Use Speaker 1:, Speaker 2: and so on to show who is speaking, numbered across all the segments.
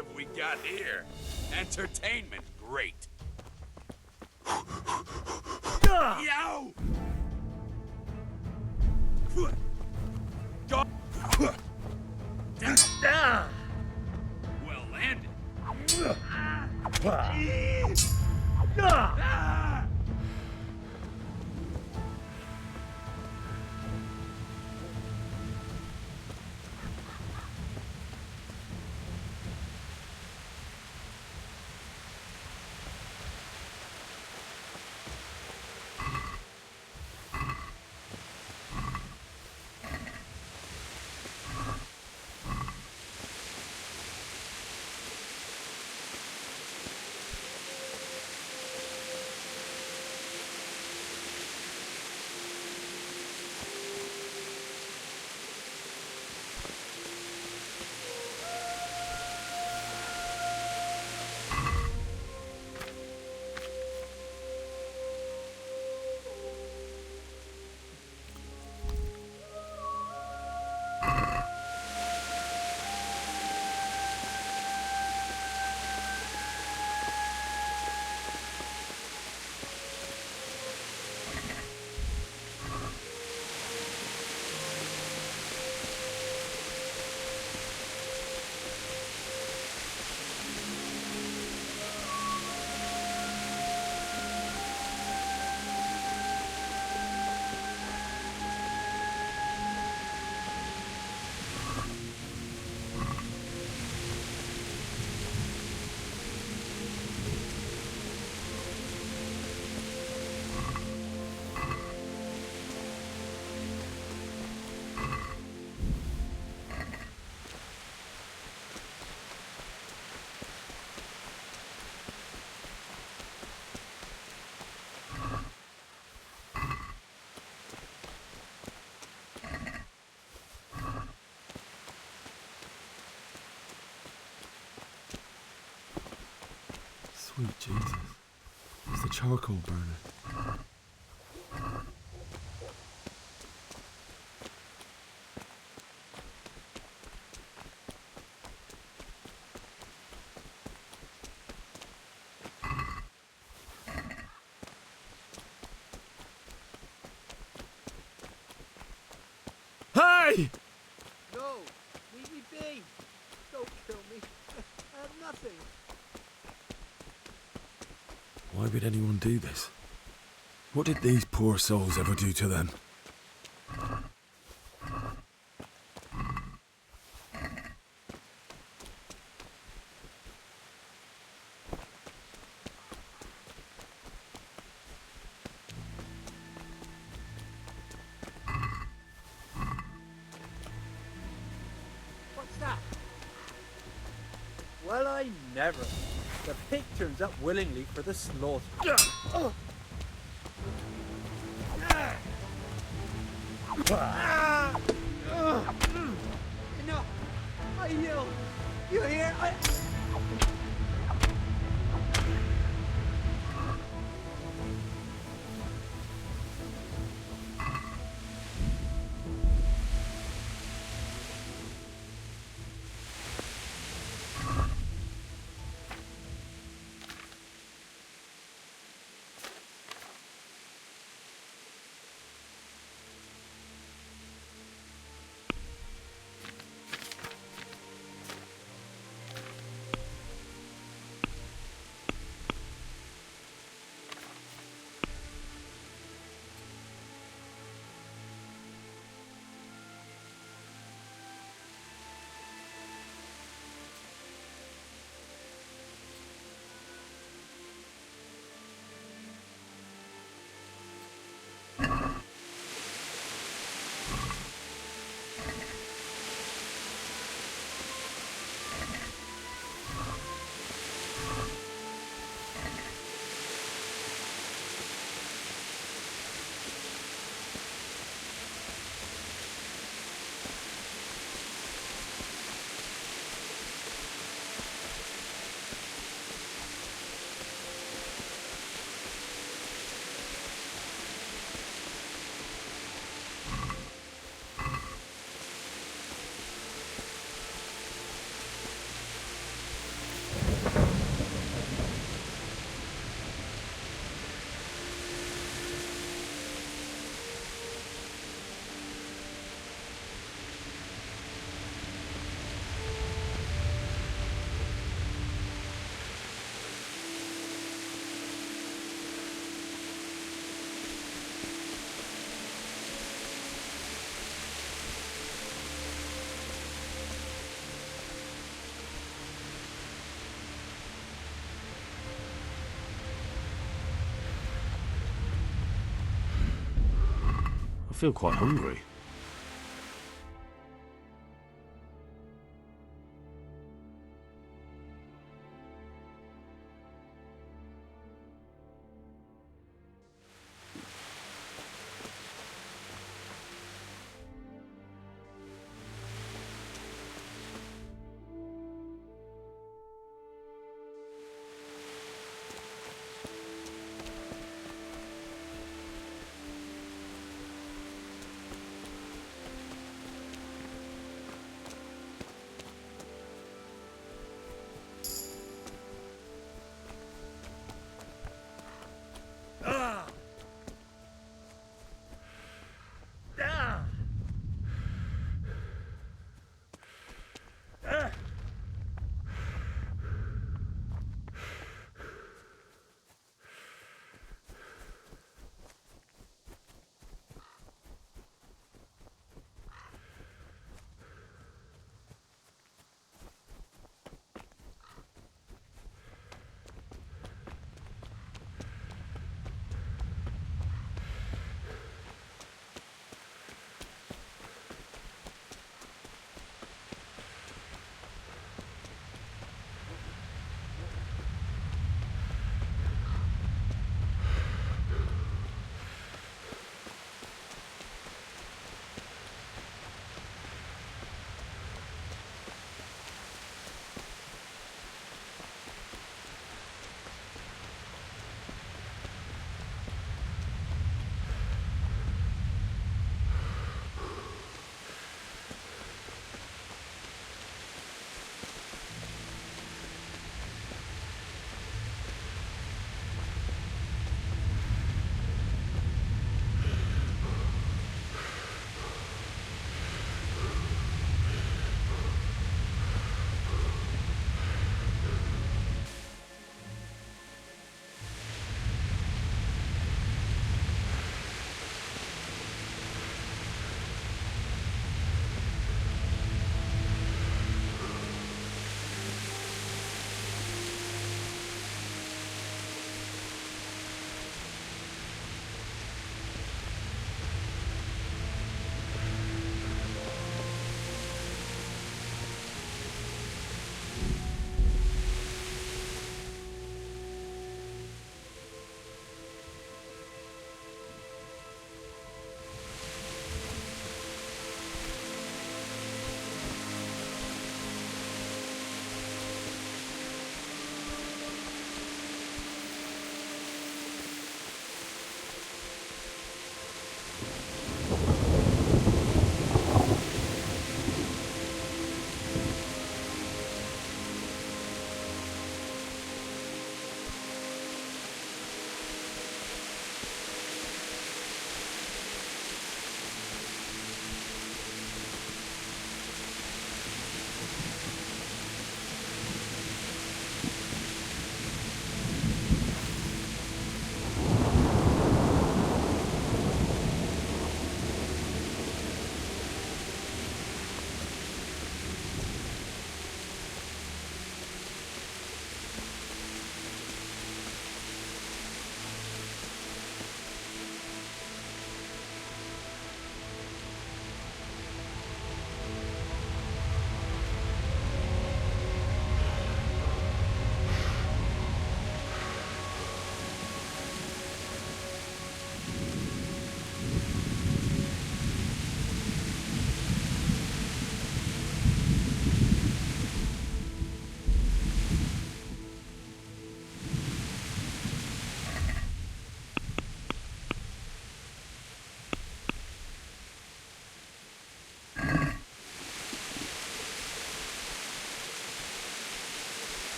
Speaker 1: have we got here? Entertainment, great. Yow! Well landed.
Speaker 2: Sweet Jesus. It's the charcoal burner. Hey!
Speaker 3: No! Leave me be! Don't kill me. I have nothing.
Speaker 2: Why would anyone do this? What did these poor souls ever do to them?
Speaker 3: What's that? Well, I never. The pig turns up willingly for the slaughter. No, I yell. You hear?
Speaker 4: feel quite hungry.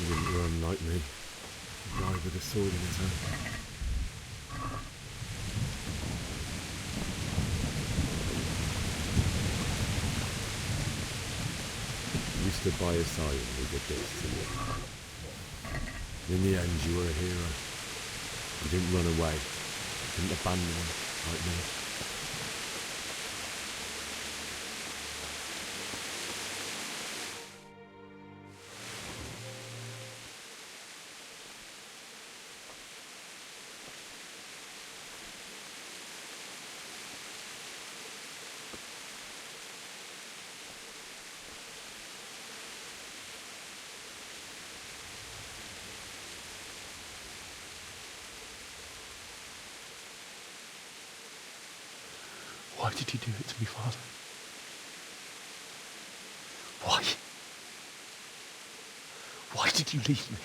Speaker 2: He didn't run like me. He died with a sword in his hand. stood by his side and we did this to you. In the end, you were a hero. You didn't run away. You didn't abandon him like me.
Speaker 4: Why did you do it to me, Father? Why? Why did you leave me?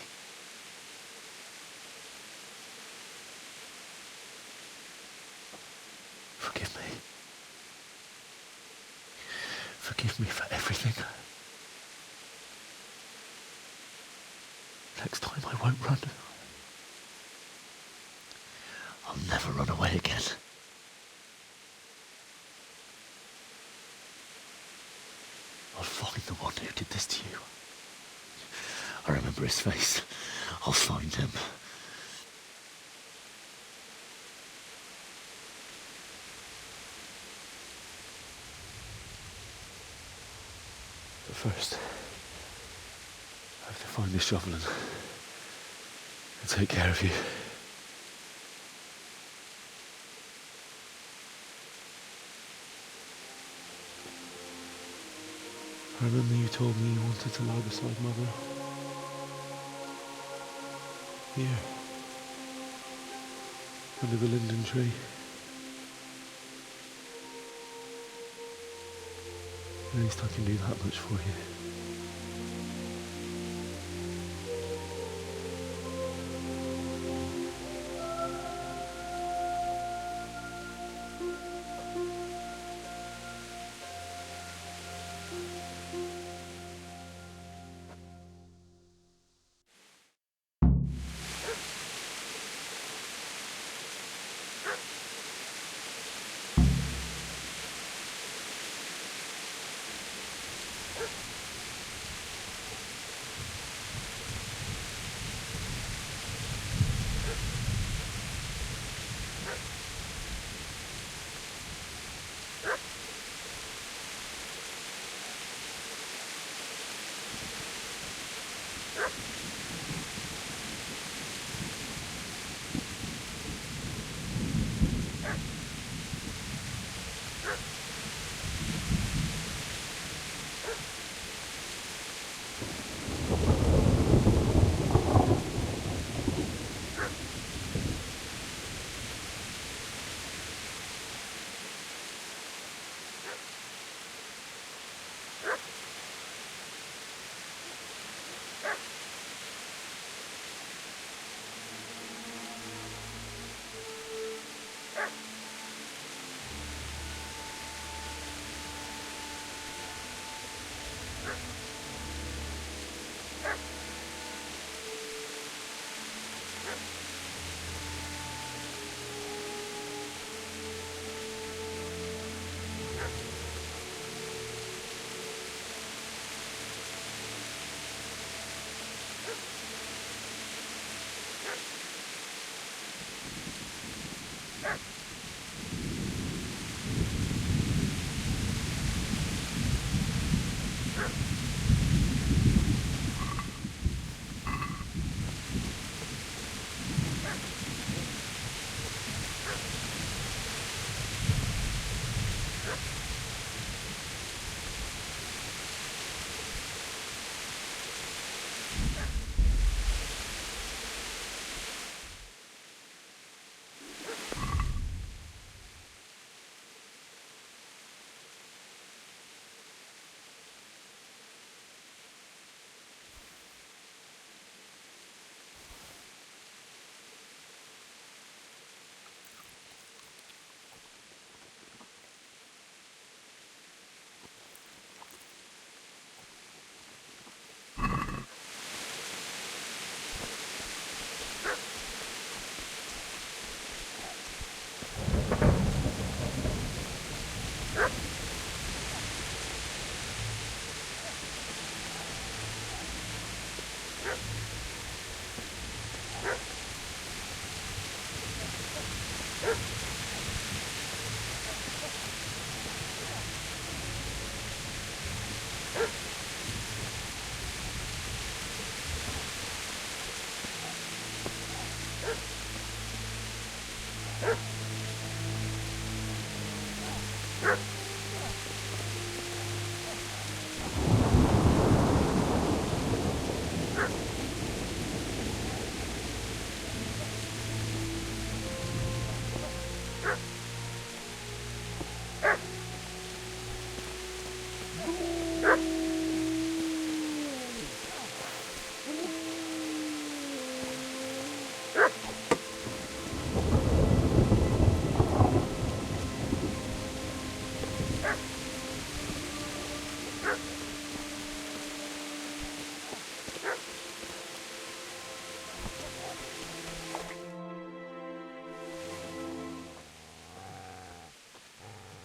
Speaker 4: Forgive me. Forgive me for everything. Next time I won't run. I'll never run away again. I'll find the one who did this to you. I remember his face. I'll find him. But first, I have to find this shovel and take care of you. I remember you told me you wanted to lie beside Mother. Here. Under the linden tree. At least I can do that much for you.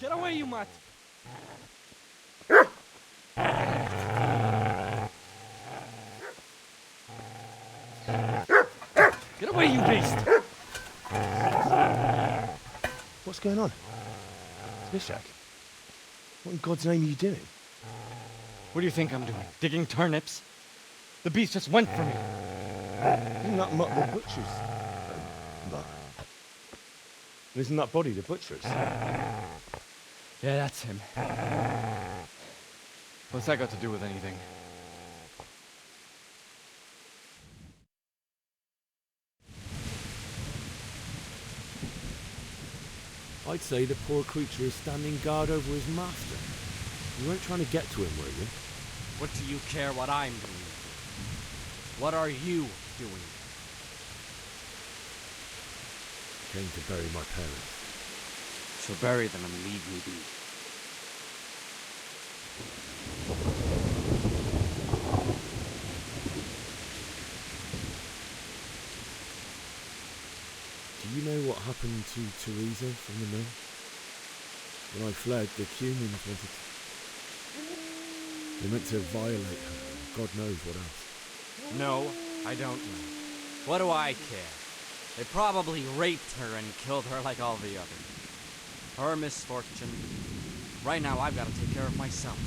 Speaker 5: Get away, you mutt! Get away, you beast!
Speaker 4: What's going on? Mishak? What in God's name are you doing?
Speaker 5: What do you think I'm doing? Digging turnips? The beast just went for me.
Speaker 4: Isn't that the butcher's? Isn't that body the butcher's?
Speaker 5: Yeah, that's him. What's that got to do with anything?
Speaker 2: I'd say the poor creature is standing guard over his master. You weren't trying to get to him, were you?
Speaker 5: What do you care what I'm doing? What are you doing?
Speaker 2: Came to bury my parents.
Speaker 5: So bury them and leave me be.
Speaker 2: Do you know what happened to Teresa from the mill? When I fled, the humans wanted to... They meant to violate her, and God knows what else.
Speaker 5: No, I don't know. What do I care? They probably raped her and killed her like all the others. Her misfortune. Right now, I've got to take care of myself.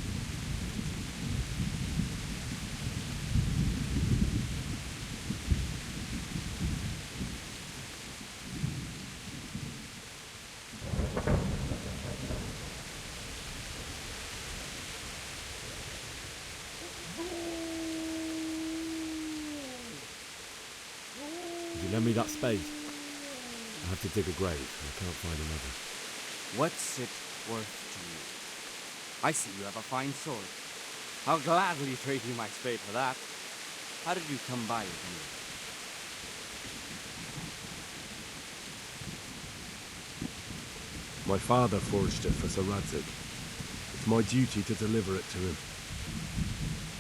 Speaker 2: Would you lend me that spade? I have to dig a grave. I can't find another.
Speaker 5: What's it worth to you? I see you have a fine sword. I'll gladly trade you my spade for that. How did you come by it anyway?
Speaker 6: My father forged it for Sir Radzig. It's my duty to deliver it to him.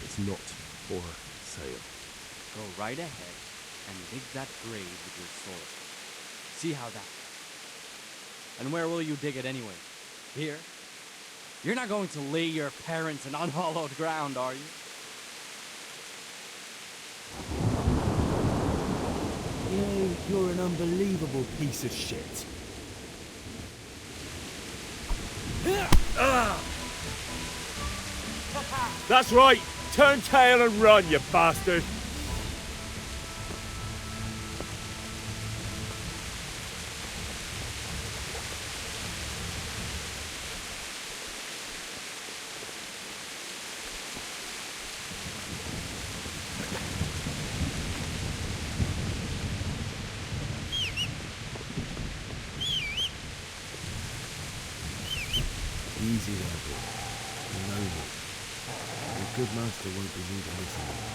Speaker 6: It's not for sale.
Speaker 5: Go right ahead and dig that grave with your sword. See how that... And where will you dig it anyway? Here? You're not going to lay your parents in unhallowed ground, are you?
Speaker 2: You're an unbelievable piece of shit.
Speaker 4: That's right! Turn tail and run, you bastard!
Speaker 2: Easy there, boy. You know me. Your good master won't be needing this anymore.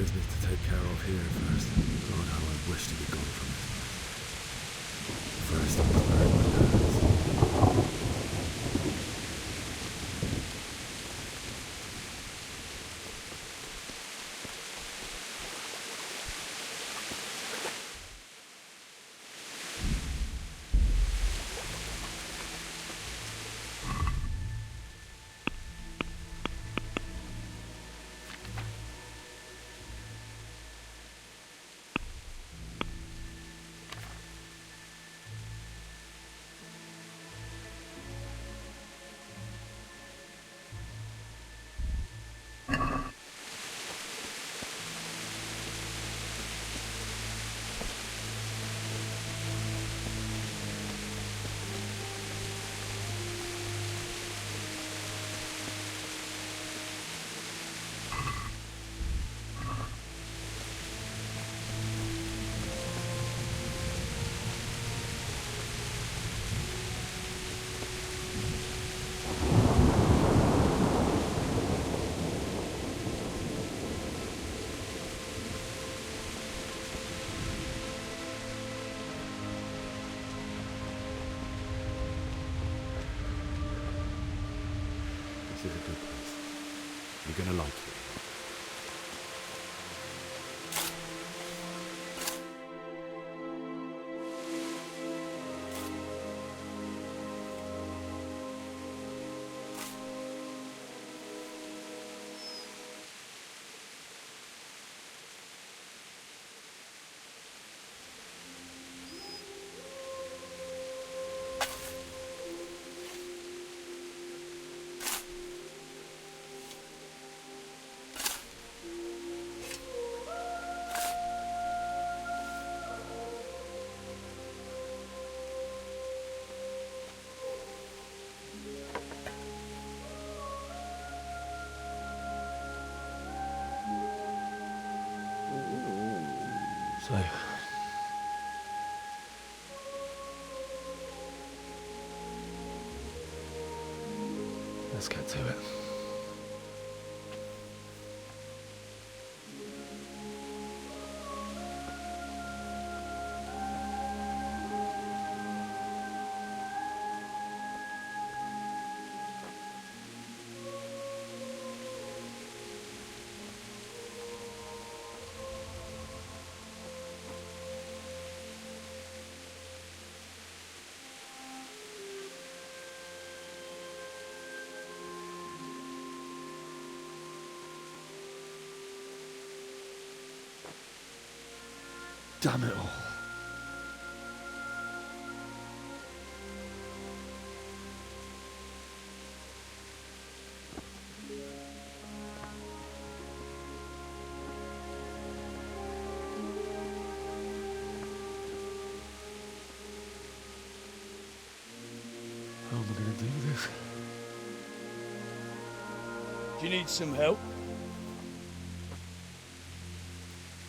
Speaker 2: business to take care of here first. God, how I wish to be gone from this place. First, I must bury my parents. This is a good place. You're gonna like it.
Speaker 4: So, let's get to it. Damn it all. How am I going to do this?
Speaker 7: Do you need some help?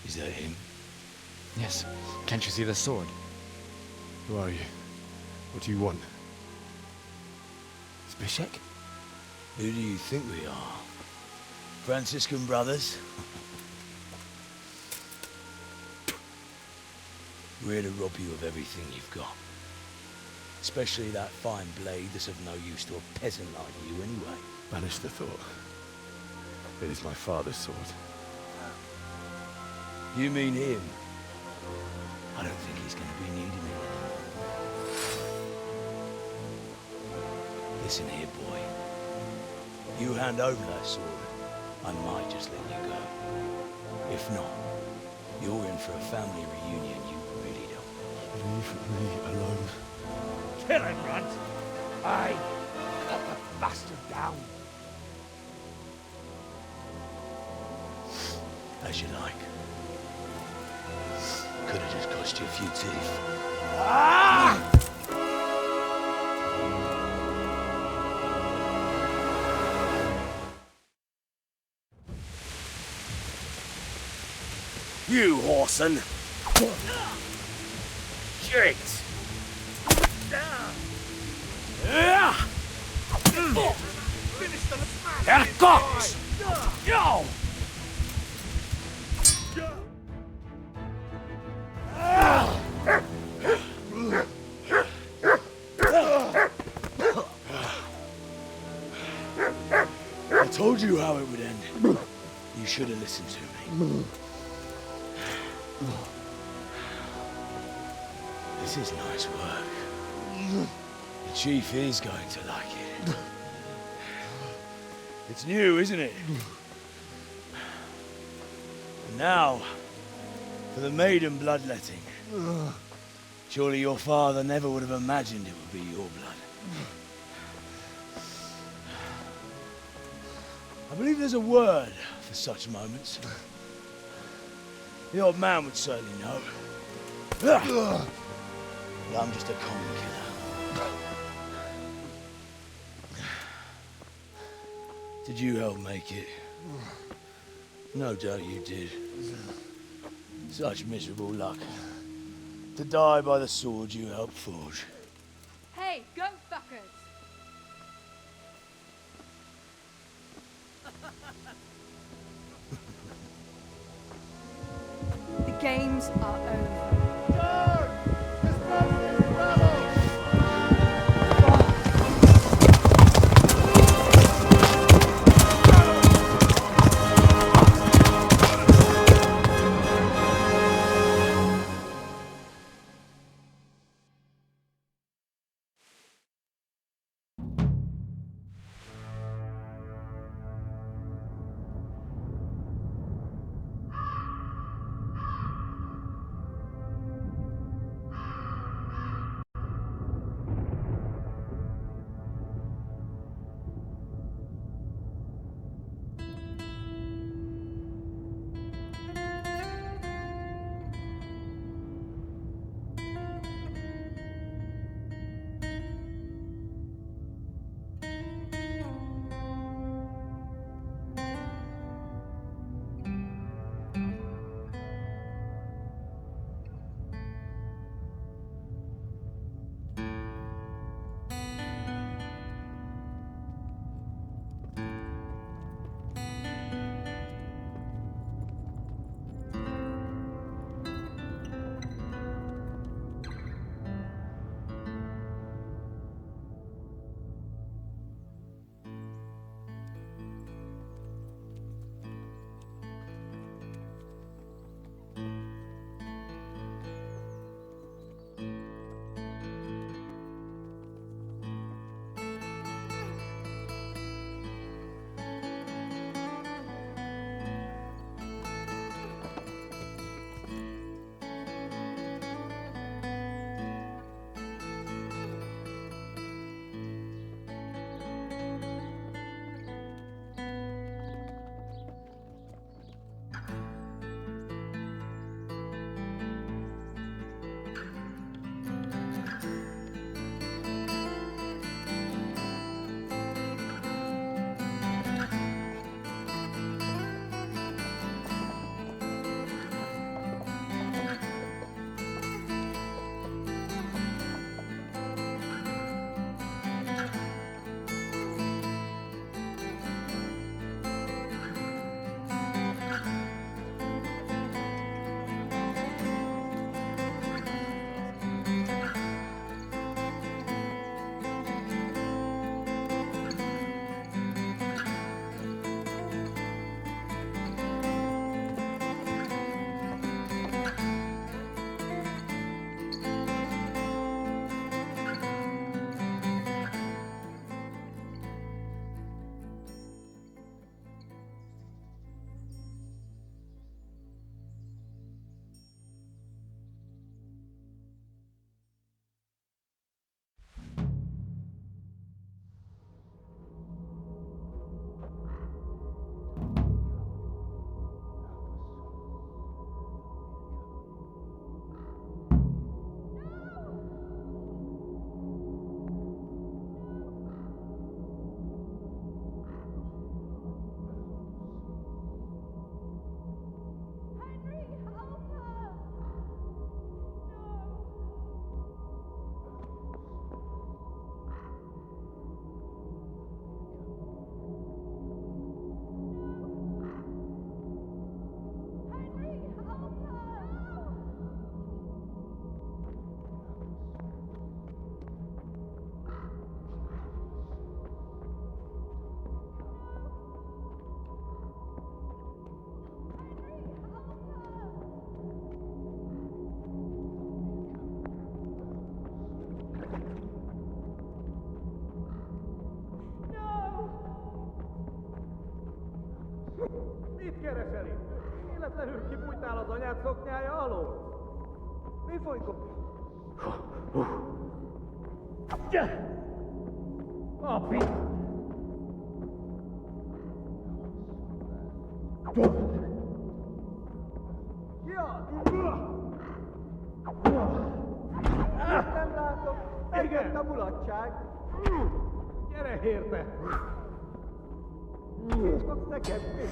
Speaker 7: Is that him?
Speaker 5: Yes. Can't you see the sword?
Speaker 6: Who are you? What do you want?
Speaker 7: Spishek? Who do you think we are? Franciscan brothers? We're here to rob you of everything you've got. Especially that fine blade that's of no use to a peasant like you anyway.
Speaker 6: Banish the thought. It is my father's sword.
Speaker 7: You mean him? I don't think he's going to be needing it anymore. Listen here, boy. You hand over that sword, I might just let you go. If not, you're in for a family reunion you really don't.
Speaker 6: Leave me alone.
Speaker 3: Kill him, Runt! Aye! Cut the bastard down!
Speaker 7: As you like. Could have just cost you a few teeth.
Speaker 3: Ah!
Speaker 7: You whoreson! Shit!
Speaker 3: Finish the smash!
Speaker 7: Herrgott! Yo! told you how it would end. You should have listened to me. This is nice work. The Chief is going to like it. It's new, isn't it? And now, for the maiden bloodletting. Surely your father never would have imagined it would be your blood. I believe there's a word for such moments. The old man would certainly know. But I'm just a common killer. Did you help make it? No doubt you did. Such miserable luck. To die by the sword you helped forge.
Speaker 8: Hey, go fuckers! The games are over.
Speaker 3: Mit keresel itt? Életlenül kibújtál az anyád szoknyája alól? Mi folyik ott? Appi! Ja! Nem látom, megjött a mulatság. Gyere érte! És kapsz neked még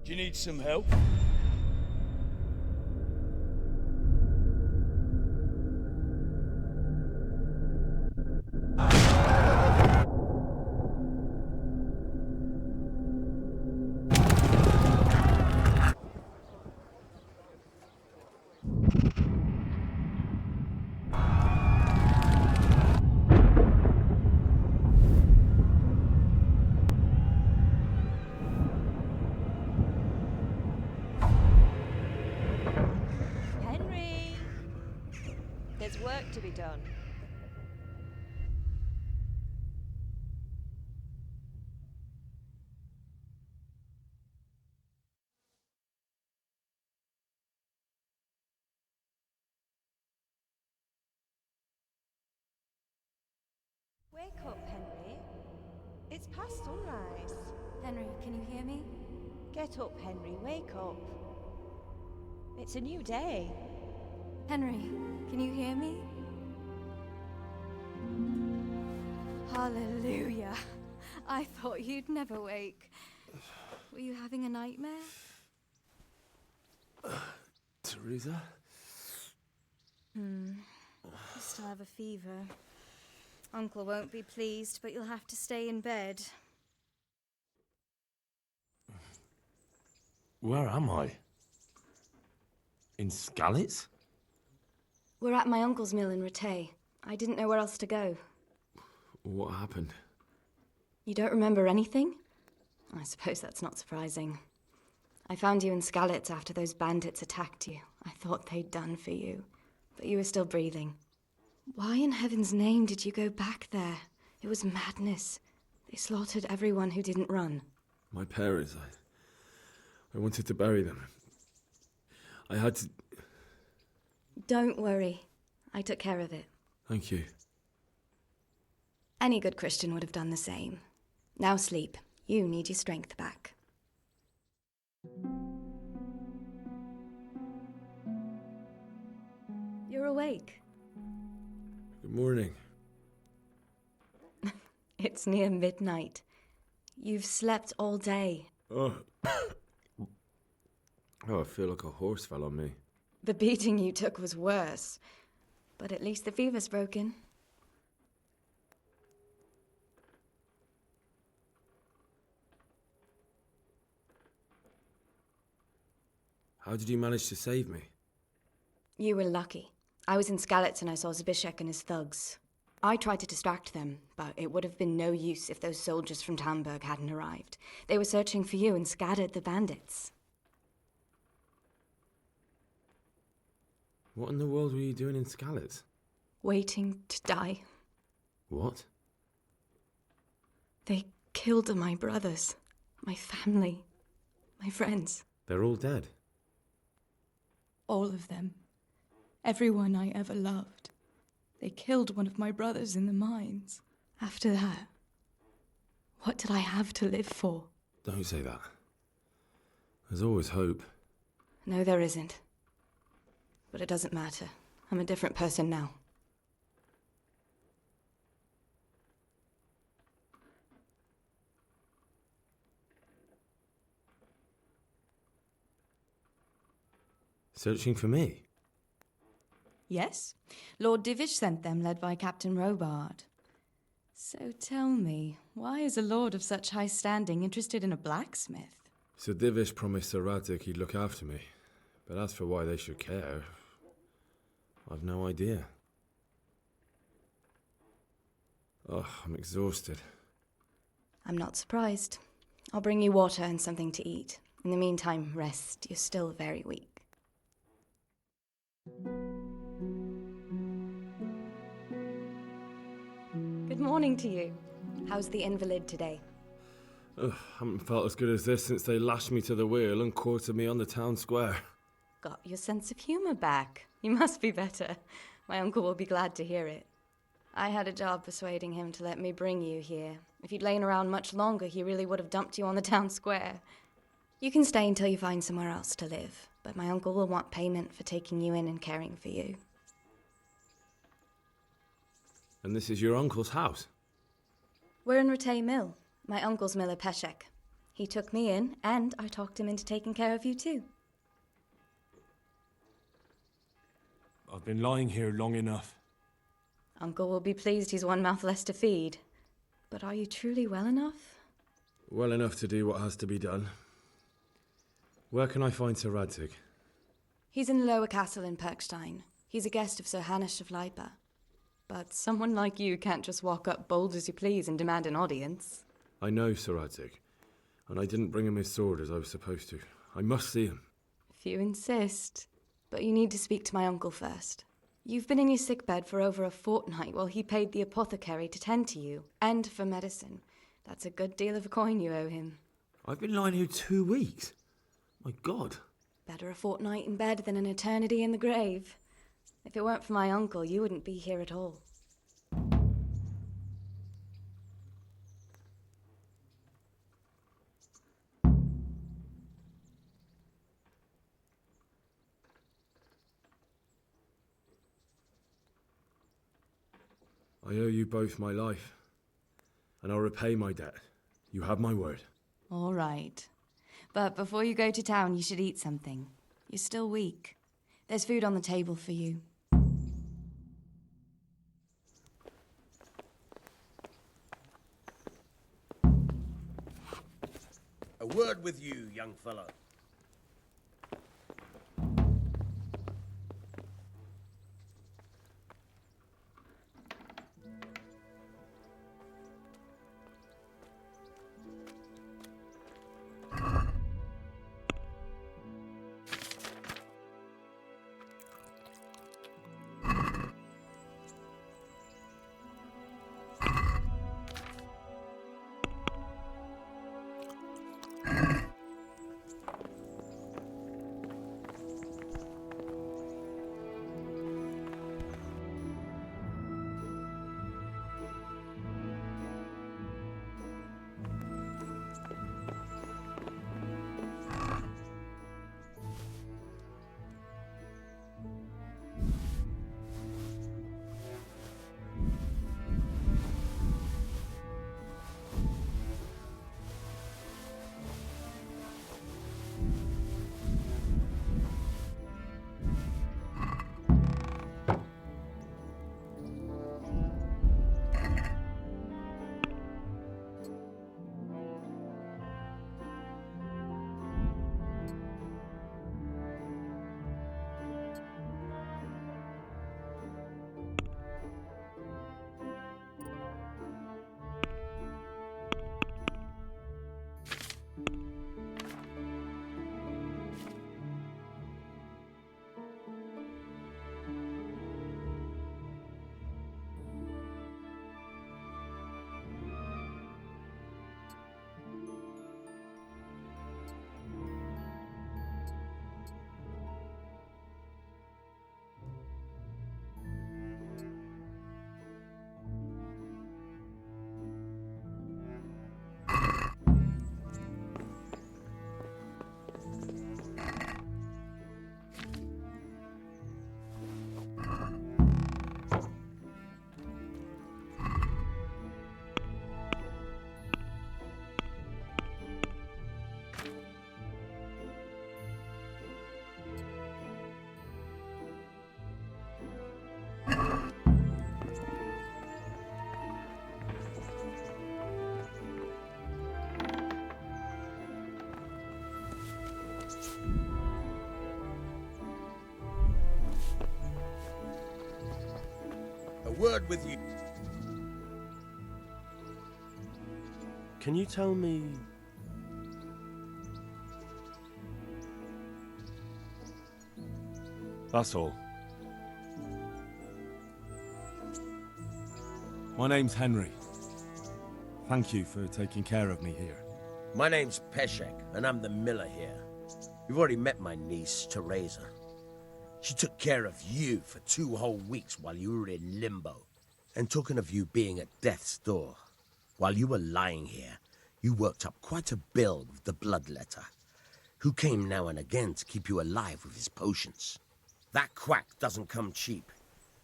Speaker 7: Do you need some help?
Speaker 9: Henry! There's work to be done. Wake up, Henry. It's past sunrise.
Speaker 8: Henry, can you hear me?
Speaker 9: Get up, Henry. Wake up. It's a new day.
Speaker 8: Henry, can you hear me? Hallelujah. I thought you'd never wake. Were you having a nightmare?
Speaker 2: Teresa?
Speaker 8: You still have a fever. Uncle won't be pleased, but you'll have to stay in bed.
Speaker 6: Where am I? In Skalitz?
Speaker 8: We're at my uncle's mill in Rattay. I didn't know where else to go.
Speaker 2: What happened?
Speaker 8: You don't remember anything? I suppose that's not surprising. I found you in Skalitz after those bandits attacked you. I thought they'd done for you, but you were still breathing. Why in heaven's name did you go back there? It was madness. They slaughtered everyone who didn't run.
Speaker 2: My parents, I wanted to bury them. I had to...
Speaker 8: Don't worry. I took care of it.
Speaker 2: Thank you.
Speaker 8: Any good Christian would have done the same. Now sleep. You need your strength back. You're awake.
Speaker 2: Good morning.
Speaker 8: It's near midnight. You've slept all day.
Speaker 2: Oh. Oh, I feel like a horse fell on me.
Speaker 8: The beating you took was worse. But at least the fever's broken.
Speaker 2: How did you manage to save me?
Speaker 8: You were lucky. I was in Skalitz and I saw Zbyszek and his thugs. I tried to distract them, but it would have been no use if those soldiers from Talmberg hadn't arrived. They were searching for you and scattered the bandits.
Speaker 2: What in the world were you doing in Skalitz?
Speaker 8: Waiting to die.
Speaker 2: What?
Speaker 8: They killed my brothers, my family, my friends.
Speaker 2: They're all dead.
Speaker 8: All of them. Everyone I ever loved. They killed one of my brothers in the mines. After that, what did I have to live for?
Speaker 2: Don't say that. There's always hope.
Speaker 8: No, there isn't. But it doesn't matter. I'm a different person now.
Speaker 2: Searching for me?
Speaker 8: Yes. Lord Divish sent them, led by Captain Robard. So tell me, why is a lord of such high standing interested in a blacksmith?
Speaker 2: Sir Divish promised Sir Radzig he'd look after me. But as for why they should care, I've no idea. Oh, I'm exhausted.
Speaker 8: I'm not surprised. I'll bring you water and something to eat. In the meantime, rest. You're still very weak. Good morning to you. How's the invalid today?
Speaker 2: Ugh, haven't felt as good as this since they lashed me to the wheel and quartered me on the town square.
Speaker 8: Got your sense of humor back. You must be better. My uncle will be glad to hear it. I had a job persuading him to let me bring you here. If you'd lain around much longer, he really would have dumped you on the town square. You can stay until you find somewhere else to live, but my uncle will want payment for taking you in and caring for you.
Speaker 2: And this is your uncle's house?
Speaker 8: We're in Rattay Mill. My uncle's miller Peshek. He took me in, and I talked him into taking care of you too.
Speaker 6: I've been lying here long enough.
Speaker 8: Uncle will be pleased he's one mouth less to feed. But are you truly well enough?
Speaker 2: Well enough to do what has to be done. Where can I find Sir Radzig?
Speaker 8: He's in the lower castle in Perkstein. He's a guest of Sir Hanush of Leipa. But someone like you can't just walk up bold as you please and demand an audience.
Speaker 2: I know Sir Radzig, and I didn't bring him his sword as I was supposed to. I must see him.
Speaker 8: If you insist. But you need to speak to my uncle first. You've been in your sickbed for over a fortnight while he paid the apothecary to tend to you, and for medicine. That's a good deal of a coin you owe him.
Speaker 2: I've been lying here 2 weeks. My God.
Speaker 8: Better a fortnight in bed than an eternity in the grave. If it weren't for my uncle, you wouldn't be here at all.
Speaker 2: I owe you both my life, and I'll repay my debt. You have my word.
Speaker 8: All right. But before you go to town, you should eat something. You're still weak. There's food on the table for you.
Speaker 10: A word with you, young fellow. word with you.
Speaker 6: Can you tell me... That's all. My name's Henry. Thank you for taking care of me here.
Speaker 10: My name's Peshek, and I'm the miller here. You've already met my niece, Teresa. She took care of you for 2 whole weeks while you were in limbo. And talking of you being at death's door, while you were lying here, you worked up quite a bill with the bloodletter, who came now and again to keep you alive with his potions. That quack doesn't come cheap.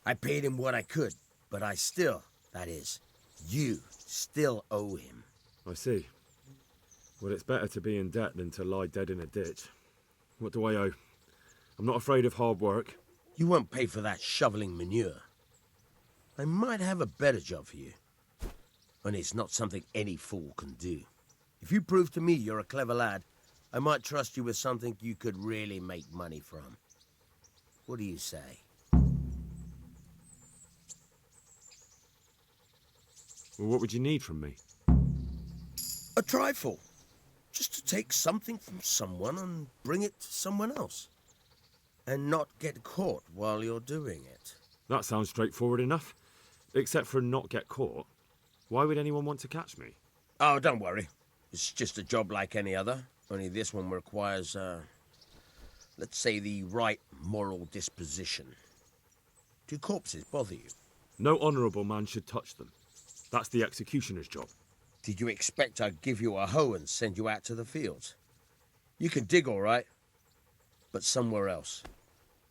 Speaker 10: I paid him what I could, but I still, that is, you still owe him.
Speaker 2: I see. Well, it's better to be in debt than to lie dead in a ditch. What do I owe? I'm not afraid of hard work.
Speaker 10: You won't pay for that shoveling manure. I might have a better job for you. And it's not something any fool can do. If you prove to me you're a clever lad, I might trust you with something you could really make money from. What do you say?
Speaker 2: Well, what would you need from me?
Speaker 10: A trifle. Just to take something from someone and bring it to someone else. And not get caught while you're doing it.
Speaker 2: That sounds straightforward enough. Except for not get caught. Why would anyone want to catch me?
Speaker 10: Oh, don't worry. It's just a job like any other. Only this one requires, let's say, the right moral disposition. Do corpses bother you?
Speaker 2: No honourable man should touch them. That's the executioner's job.
Speaker 10: Did you expect I'd give you a hoe and send you out to the fields? You can dig all right, but somewhere else.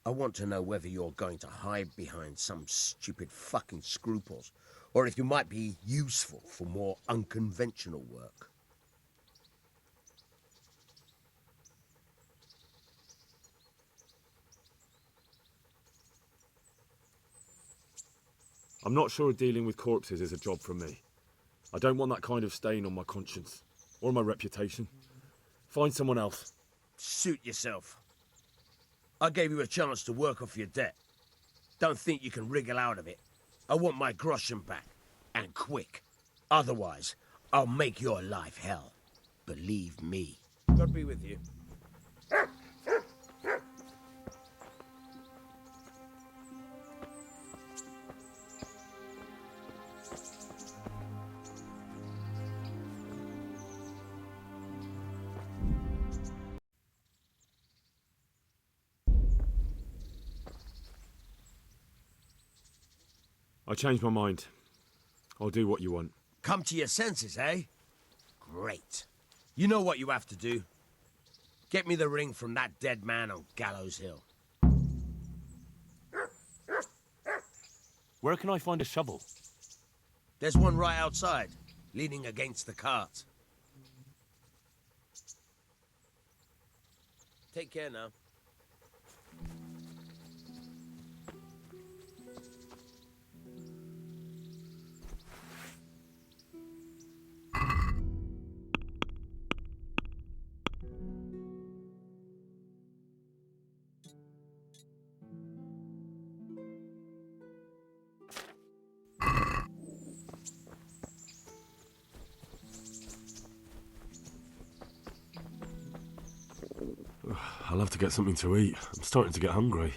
Speaker 10: I want to know whether you're going to hide behind some stupid fucking scruples, or if you might be useful for more unconventional work.
Speaker 2: I'm not sure dealing with corpses is a job for me. I don't want that kind of stain on my conscience, or my reputation. Find someone else.
Speaker 10: Suit yourself. I gave you a chance to work off your debt. Don't think you can wriggle out of it. I want my groschen back, and quick. Otherwise, I'll make your life hell. Believe me. God be with you.
Speaker 2: I changed my mind. I'll do what you want.
Speaker 10: Come to your senses, eh? Great. You know what you have to do. Get me the ring from that dead man on Gallows Hill.
Speaker 4: Where can I find a shovel?
Speaker 10: There's one right outside, leaning against the cart. Take care now.
Speaker 6: I'll have to get something to eat. I'm starting to get hungry.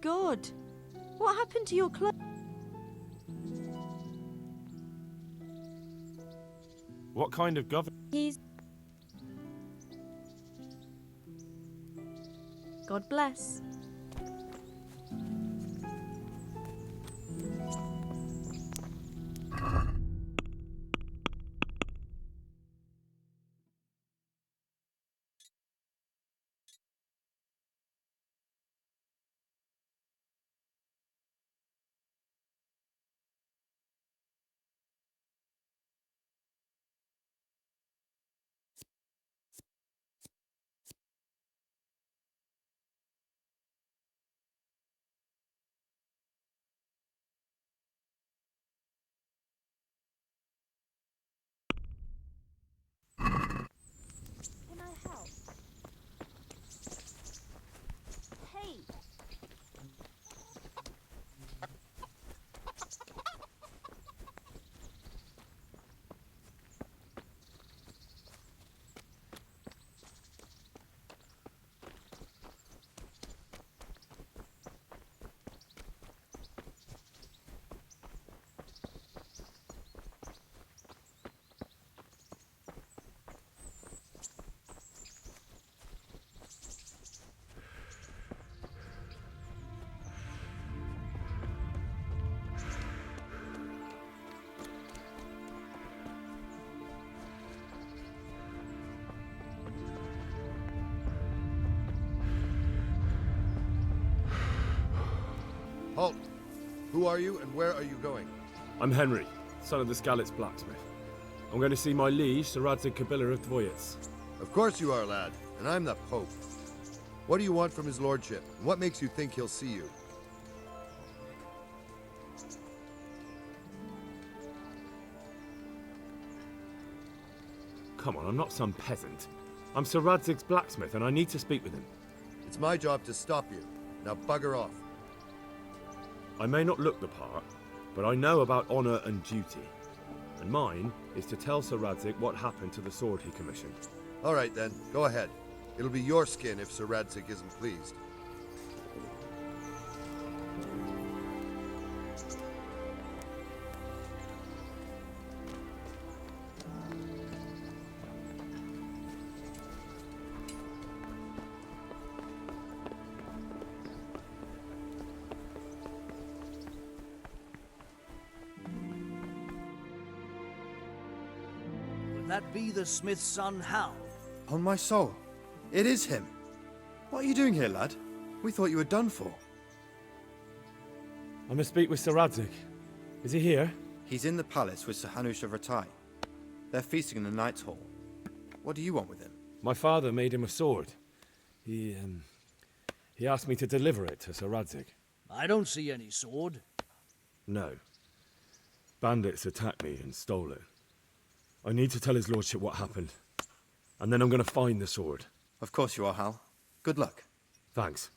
Speaker 9: God! What happened to your clothes?
Speaker 6: What kind of government?
Speaker 9: He's... God bless. Can I help? Hey!
Speaker 11: Halt! Who are you and where are you going?
Speaker 6: I'm Henry, son of the Skalitz blacksmith. I'm going to see my liege, Sir Radzig Kobyla of Dvoyets.
Speaker 11: Of course you are, lad, and I'm the Pope. What do you want from his lordship, and what makes you think he'll see you?
Speaker 6: Come on, I'm not some peasant. I'm Sir Radzig's blacksmith, and I need to speak with him.
Speaker 11: It's my job to stop you. Now bugger off.
Speaker 6: I may not look the part, but I know about honor and duty. And mine is to tell Sir Radzig what happened to the sword he commissioned.
Speaker 11: All right then, go ahead. It'll be your skin if Sir Radzig isn't pleased.
Speaker 3: That be the smith's son, Hal?
Speaker 12: On my soul, it is him. What are you doing here, lad? We thought you were done for.
Speaker 6: I must speak with Sir Radzig. Is he here?
Speaker 12: He's in the palace with Sir Hanush of Ratai. They're feasting in the Knight's Hall. What do you want with him?
Speaker 6: My father made him a sword. He asked me to deliver it to Sir Radzig.
Speaker 3: I don't see any sword.
Speaker 6: No. Bandits attacked me and stole it. I need to tell his lordship what happened. And then I'm going to find the sword.
Speaker 12: Of course you are, Hal. Good luck.
Speaker 6: Thanks.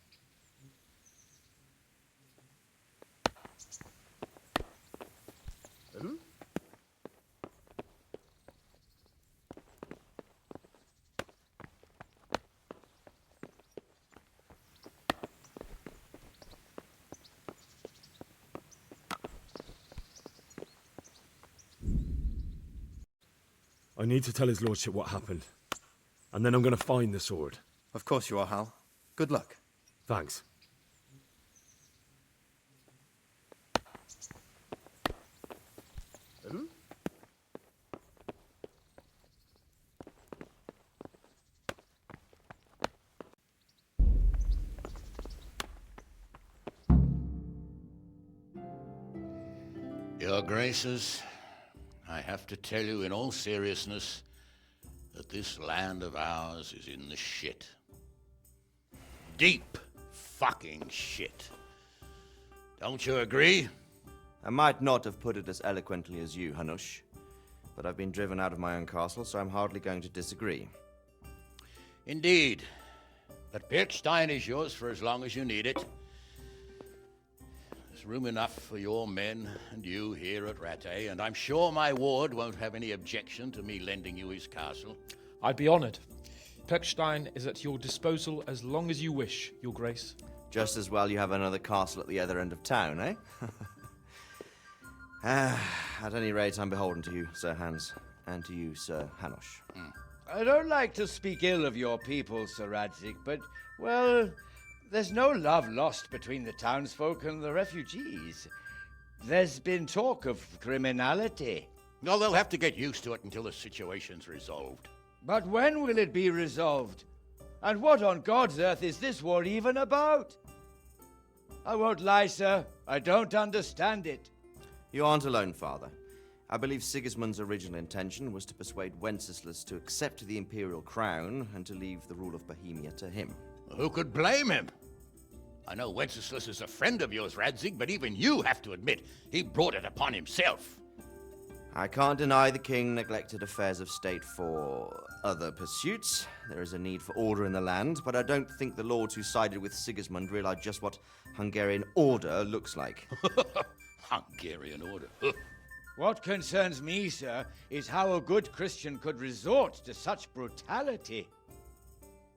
Speaker 6: I need to tell his lordship what happened. And then I'm going to find the sword.
Speaker 12: Of course you are, Hal. Good luck.
Speaker 6: Thanks.
Speaker 13: Your Graces, I have to tell you in all seriousness that this land of ours is in the shit. Deep fucking shit. Don't you agree?
Speaker 14: I might not have put it as eloquently as you, Hanush, but I've been driven out of my own castle, so I'm hardly going to disagree.
Speaker 13: Indeed. But Pirkstein is yours for as long as you need it. There's room enough for your men and you here at Rattay, and I'm sure my ward won't have any objection to me lending you his castle.
Speaker 15: I'd be honoured. Pirkstein is at your disposal as long as you wish, Your Grace.
Speaker 14: Just as well you have another castle at the other end of town, eh? At any rate, I'm beholden to you, Sir Hans, and to you, Sir Hanush.
Speaker 15: I don't like to speak ill of your people, Sir Radzig, but, well, there's no love lost between the townsfolk and the refugees. There's been talk of criminality.
Speaker 13: No, they'll have to get used to it until the situation's resolved.
Speaker 15: But when will it be resolved? And what on God's earth is this war even about? I won't lie, sir. I don't understand it.
Speaker 14: You aren't alone, Father. I believe Sigismund's original intention was to persuade Wenceslas to accept the imperial crown and to leave the rule of Bohemia to him.
Speaker 13: Who could blame him? I know Wenceslas is a friend of yours, Radzig, but even you have to admit he brought it upon himself.
Speaker 14: I can't deny the king neglected affairs of state for other pursuits. There is a need for order in the land, but I don't think the lords who sided with Sigismund realized just what Hungarian order looks like.
Speaker 13: Hungarian order?
Speaker 15: What concerns me, sir, is how a good Christian could resort to such brutality.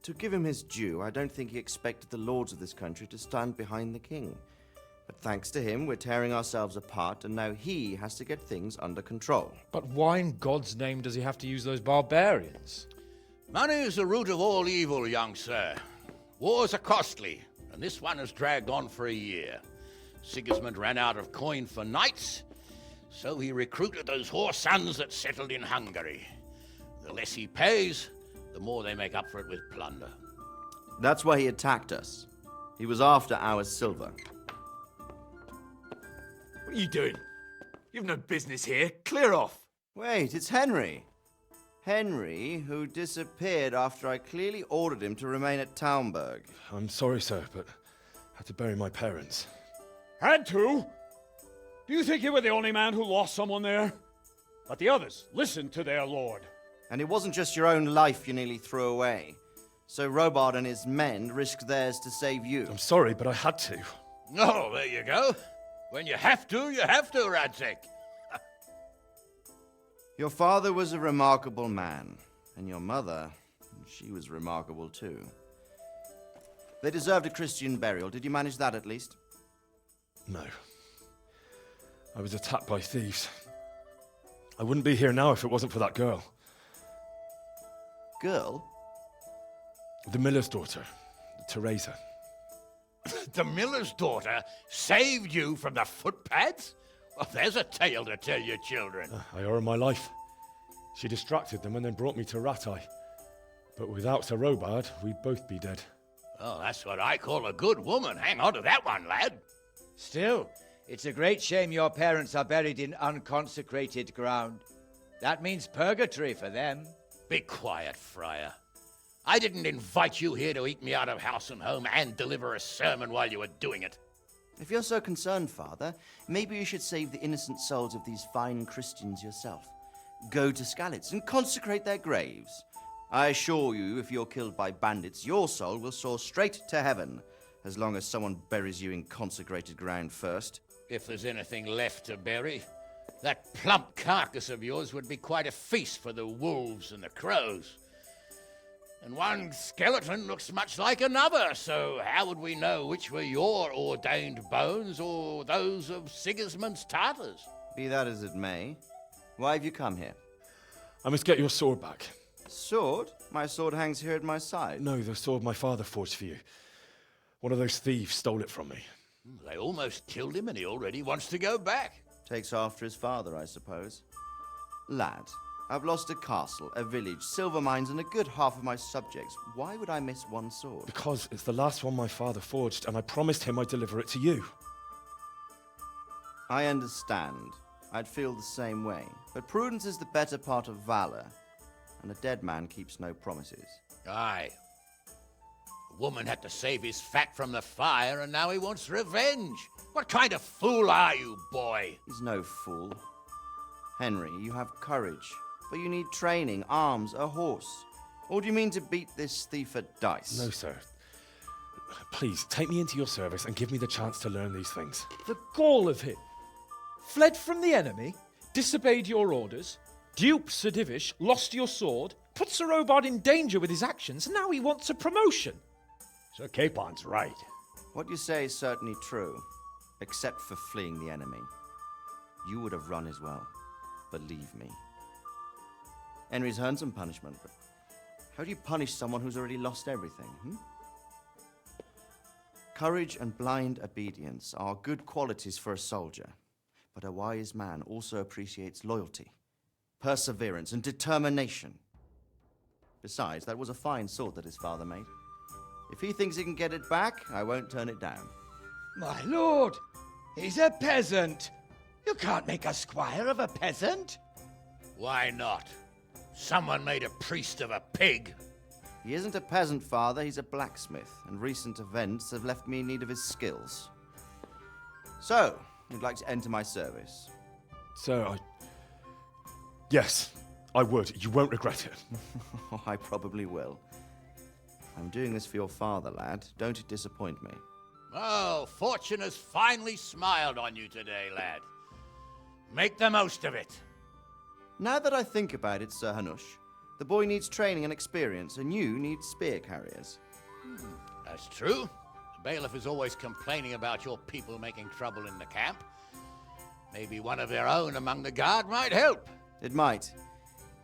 Speaker 14: To give him his due, I don't think he expected the lords of this country to stand behind the king. But thanks to him, we're tearing ourselves apart, and now he has to get things under control.
Speaker 16: But why in God's name does he have to use those barbarians?
Speaker 13: Money is the root of all evil, young sir. Wars are costly, and this one has dragged on for a year. Sigismund ran out of coin for knights, so he recruited those whore sons that settled in Hungary. The less he pays, the more they make up for it with plunder.
Speaker 14: That's why he attacked us. He was after our silver.
Speaker 17: What are you doing? You've no business here. Clear off.
Speaker 14: Wait, it's Henry. Henry, who disappeared after I clearly ordered him to remain at Taumburg.
Speaker 2: I'm sorry, sir, but I had to bury my parents.
Speaker 18: Had to? Do you think you were the only man who lost someone there? But the others listened to their lord.
Speaker 14: And it wasn't just your own life you nearly threw away. So Robard and his men risked theirs to save you.
Speaker 2: I'm sorry, but I had to.
Speaker 13: Oh, there you go. When you have to, Radzig.
Speaker 14: Your father was a remarkable man, and your mother, she was remarkable too. They deserved a Christian burial. Did you manage that at least?
Speaker 2: No. I was attacked by thieves. I wouldn't be here now if it wasn't for that girl.
Speaker 14: Girl?
Speaker 2: The miller's daughter, Teresa.
Speaker 13: The miller's daughter saved you from the footpads? Well, there's a tale to tell your children.
Speaker 2: I owe her my life. She distracted them and then brought me to Ratai. But without Sir Robard, we'd both be dead.
Speaker 13: Oh, that's what I call a good woman. Hang on to that one, lad.
Speaker 15: Still, it's a great shame your parents are buried in unconsecrated ground. That means purgatory for them.
Speaker 13: Be quiet, Friar. I didn't invite you here to eat me out of house and home and deliver a sermon while you were doing it.
Speaker 14: If you're so concerned, Father, maybe you should save the innocent souls of these fine Christians yourself. Go to Skalitz and consecrate their graves. I assure you, if you're killed by bandits, your soul will soar straight to heaven, as long as someone buries you in consecrated ground first.
Speaker 13: If there's anything left to bury, that plump carcass of yours would be quite a feast for the wolves and the crows. And one skeleton looks much like another, so how would we know which were your ordained bones or those of Sigismund's Tartars?
Speaker 14: Be that as it may, why have you come here?
Speaker 2: I must get your sword back.
Speaker 14: Sword? My sword hangs here at my side.
Speaker 2: No, the sword my father forged for you. One of those thieves stole it from me.
Speaker 13: They almost killed him and he already wants to go back.
Speaker 14: Takes after his father, I suppose. Lad, I've lost a castle, a village, silver mines, and a good half of my subjects. Why would I miss one sword?
Speaker 2: Because it's the last one my father forged, and I promised him I'd deliver it to you.
Speaker 14: I understand. I'd feel the same way. But prudence is the better part of valor, and a dead man keeps no promises.
Speaker 13: Aye. The woman had to save his fat from the fire, and now he wants revenge. What kind of fool are you, boy?
Speaker 14: He's no fool. Henry, you have courage. But you need training, arms, a horse. Or do you mean to beat this thief at dice?
Speaker 2: No, sir. Please, take me into your service and give me the chance to learn these things.
Speaker 16: The gall of him. Fled from the enemy, disobeyed your orders, duped Sir Divish, lost your sword, put Sir Robard in danger with his actions, and now he wants a promotion.
Speaker 18: Sir Capon's right.
Speaker 14: What you say is certainly true, except for fleeing the enemy. You would have run as well, believe me. Henry's earned some punishment, but how do you punish someone who's already lost everything, Courage and blind obedience are good qualities for a soldier, but a wise man also appreciates loyalty, perseverance, and determination. Besides, that was a fine sword that his father made. If he thinks he can get it back, I won't turn it down.
Speaker 15: My lord, he's a peasant. You can't make a squire of a peasant.
Speaker 13: Why not? Someone made a priest of a pig.
Speaker 14: He isn't a peasant, father, he's a blacksmith, and recent events have left me in need of his skills. So, you'd like to enter my service?
Speaker 6: Sir, Yes, I would. You won't regret it.
Speaker 14: Oh, I probably will. I'm doing this for your father, lad. Don't disappoint me.
Speaker 13: Oh, fortune has finally smiled on you today, lad. Make the most of it.
Speaker 14: Now that I think about it, Sir Hanush, the boy needs training and experience, and you need spear carriers.
Speaker 13: That's true. The bailiff is always complaining about your people making trouble in the camp. Maybe one of their own among the guard might help.
Speaker 14: It might.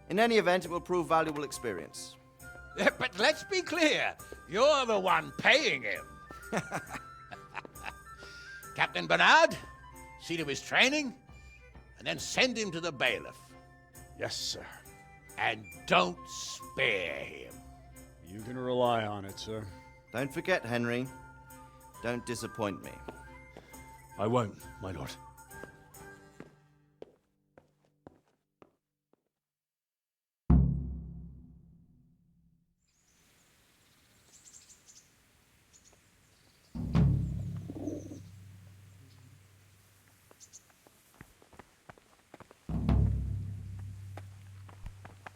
Speaker 14: In any event, it will prove valuable experience.
Speaker 13: But let's be clear. You're the one paying him. Captain Bernard, see to his training, and then send him to the bailiff.
Speaker 18: Yes, sir.
Speaker 13: And don't spare him.
Speaker 18: You can rely on it, sir.
Speaker 14: Don't forget, Henry. Don't disappoint me.
Speaker 6: I won't, my lord.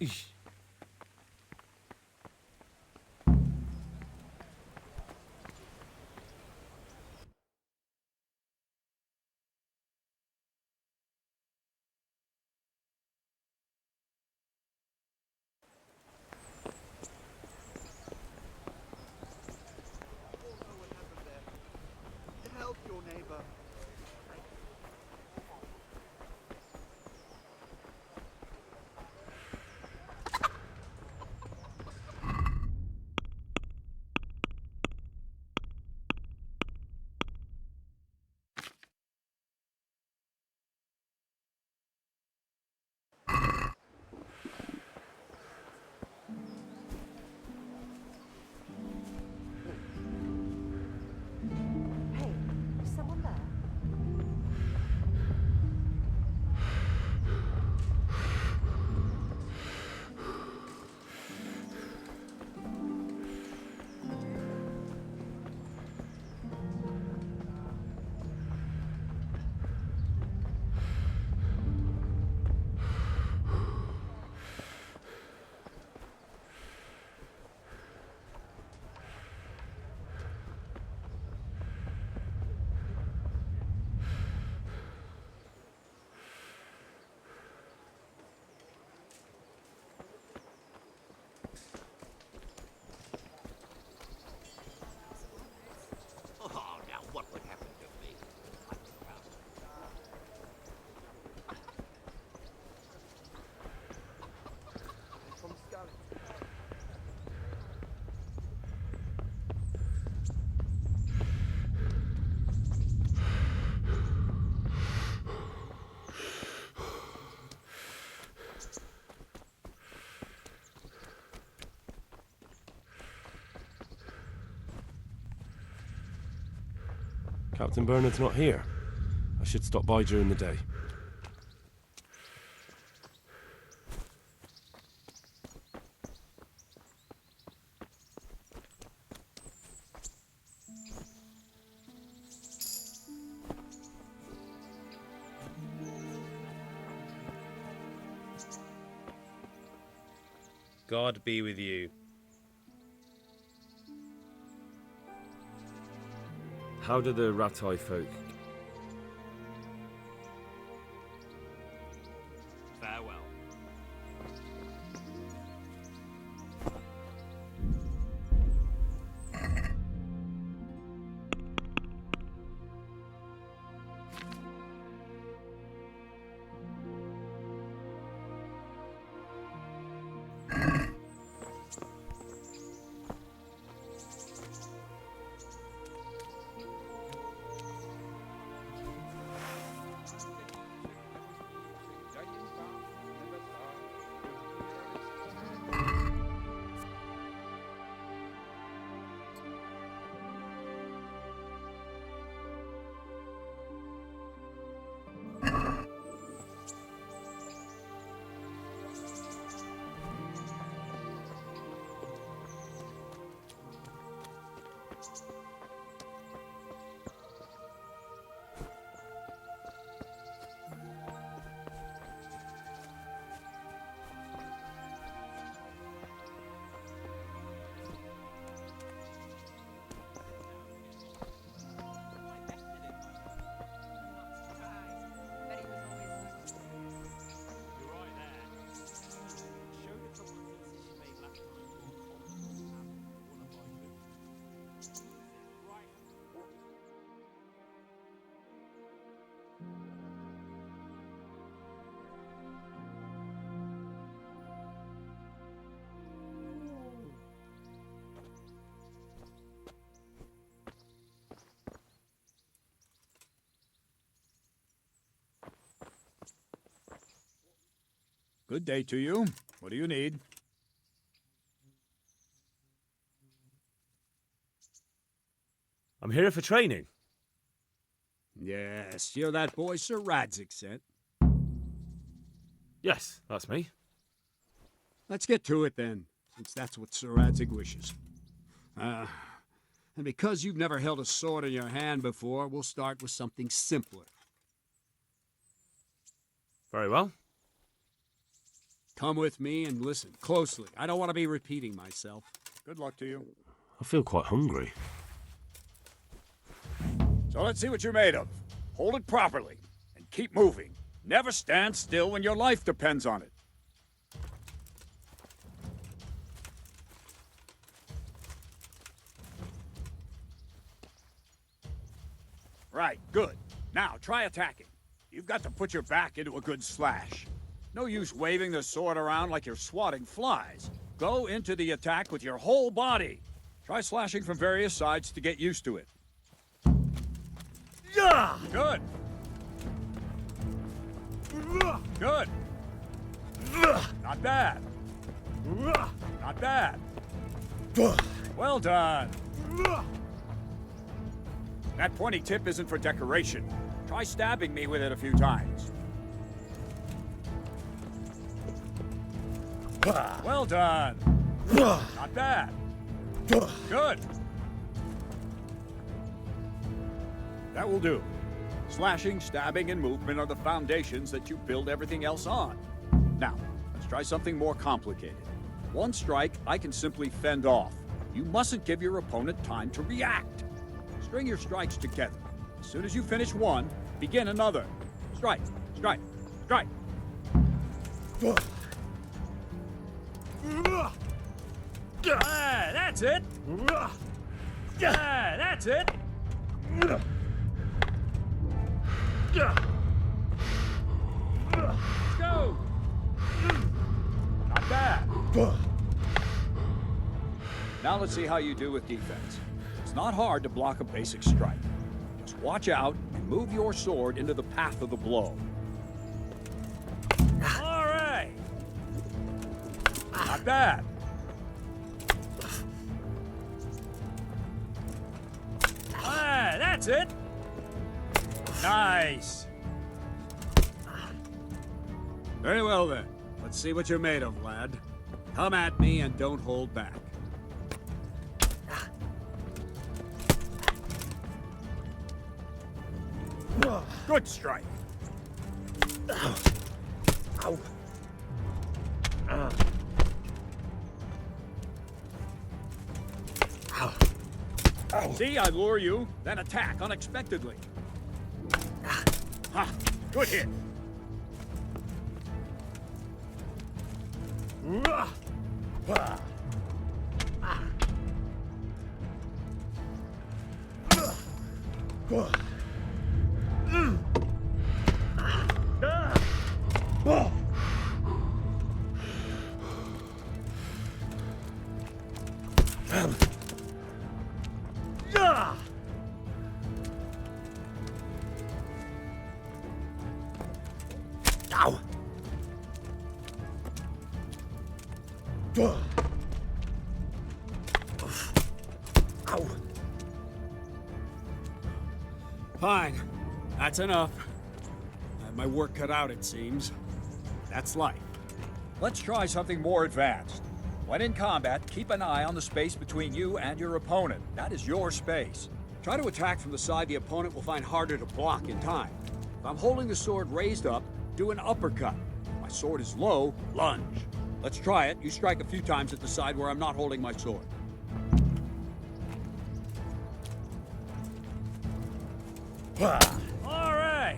Speaker 2: Eesh.
Speaker 3: Help your neighbor.
Speaker 9: Hey, is someone there?
Speaker 10: Oh, now what would happen to me?
Speaker 3: From Scarlet.
Speaker 6: Captain Bernard's not here. I should stop by during the day.
Speaker 19: God be with you.
Speaker 6: How do the Ratai folk?
Speaker 19: Farewell.
Speaker 18: Good day to you. What do you need?
Speaker 6: I'm here for training.
Speaker 18: Yes, you're that boy Sir Radzik sent.
Speaker 6: Yes, that's me.
Speaker 18: Let's get to it then, since that's what Sir Radzik wishes. And because you've never held a sword in your hand before, we'll start with something simpler.
Speaker 6: Very well.
Speaker 18: Come with me and listen closely. I don't want to be repeating myself. Good luck to you.
Speaker 6: I feel quite hungry.
Speaker 18: So let's see what you're made of. Hold it properly and keep moving. Never stand still when your life depends on it. Right, good. Now try attacking. You've got to put your back into a good slash. No use waving the sword around like you're swatting flies. Go into the attack with your whole body. Try slashing from various sides to get used to it. Good. Good. Not bad. Not bad. Well done. That pointy tip isn't for decoration. Try stabbing me with it a few times. Well done. Not bad. Good. That will do. Slashing, stabbing, and movement are the foundations that you build everything else on. Now, let's try something more complicated. One strike, I can simply fend off. You mustn't give your opponent time to react. String your strikes together. As soon as you finish one, begin another. Strike, strike, strike. That's it. That's it. Let's go. Not bad. Now let's see how you do with defense. It's not hard to block a basic strike. Just watch out and move your sword into the path of the blow. All right. Not bad. That's it. Nice. Very well then. Let's see what you're made of, lad. Come at me and don't hold back. Good strike. Ow. See, I lure you, then attack unexpectedly. Ha! Good hit. Fine. That's enough. I have my work cut out, it seems. That's life. Let's try something more advanced. When in combat, keep an eye on the space between you and your opponent. That is your space. Try to attack from the side the opponent will find harder to block in time. If I'm holding the sword raised up, do an uppercut. If my sword is low, lunge. Let's try it. You strike a few times at the side where I'm not holding my sword. All right.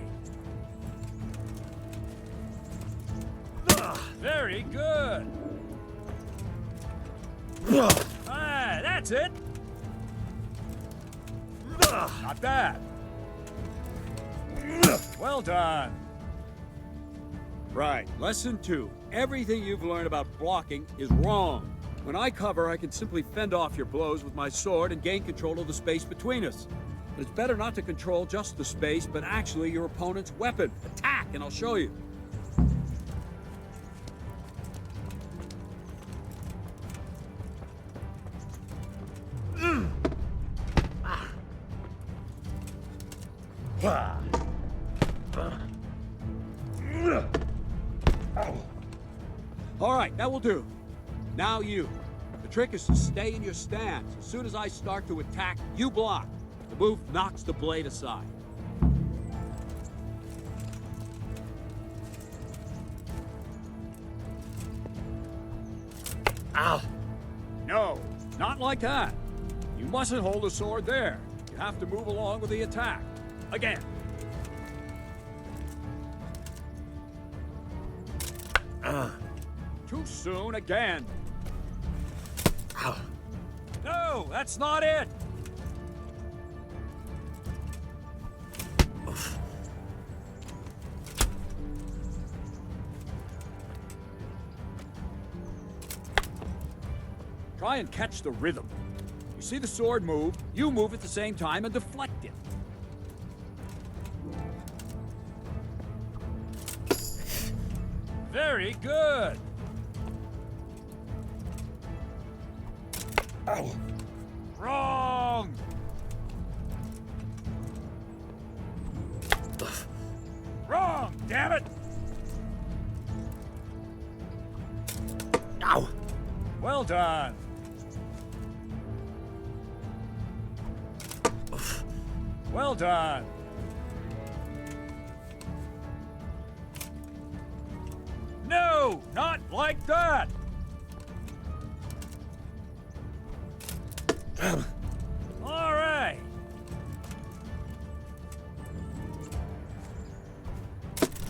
Speaker 18: Very good. That's it. Not bad. Well done. Right, lesson 2. Everything you've learned about blocking is wrong. When I cover, I can simply fend off your blows with my sword and gain control of the space between us. But it's better not to control just the space, but actually your opponent's weapon. Attack, and I'll show you. All right, that will do. Now you. The trick is to stay in your stance. As soon as I start to attack, you block. The move knocks the blade aside.
Speaker 10: Ow!
Speaker 18: No, not like that. You mustn't hold the sword there. You have to move along with the attack. Again. Too soon again. No, that's not it. Try and catch the rhythm. You see the sword move, you move at the same time and deflect it. Very good.
Speaker 10: Ow.
Speaker 18: Wrong. Wrong, damn it.
Speaker 10: Ow.
Speaker 18: Well done. Well done. No, not like that. All right.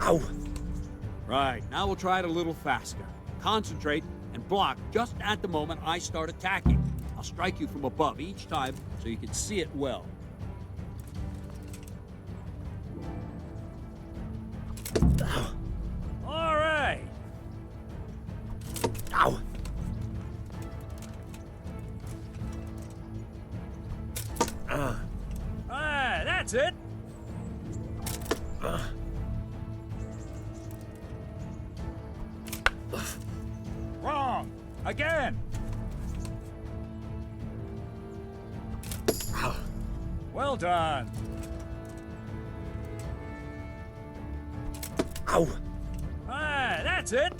Speaker 10: Ow.
Speaker 18: Right, now we'll try it a little faster. Concentrate and block just at the moment I start attacking. I'll strike you from above each time so you can see it well. All right.
Speaker 10: Ow.
Speaker 18: That's it. Wrong. Again. Well done.
Speaker 10: Ow.
Speaker 18: That's it.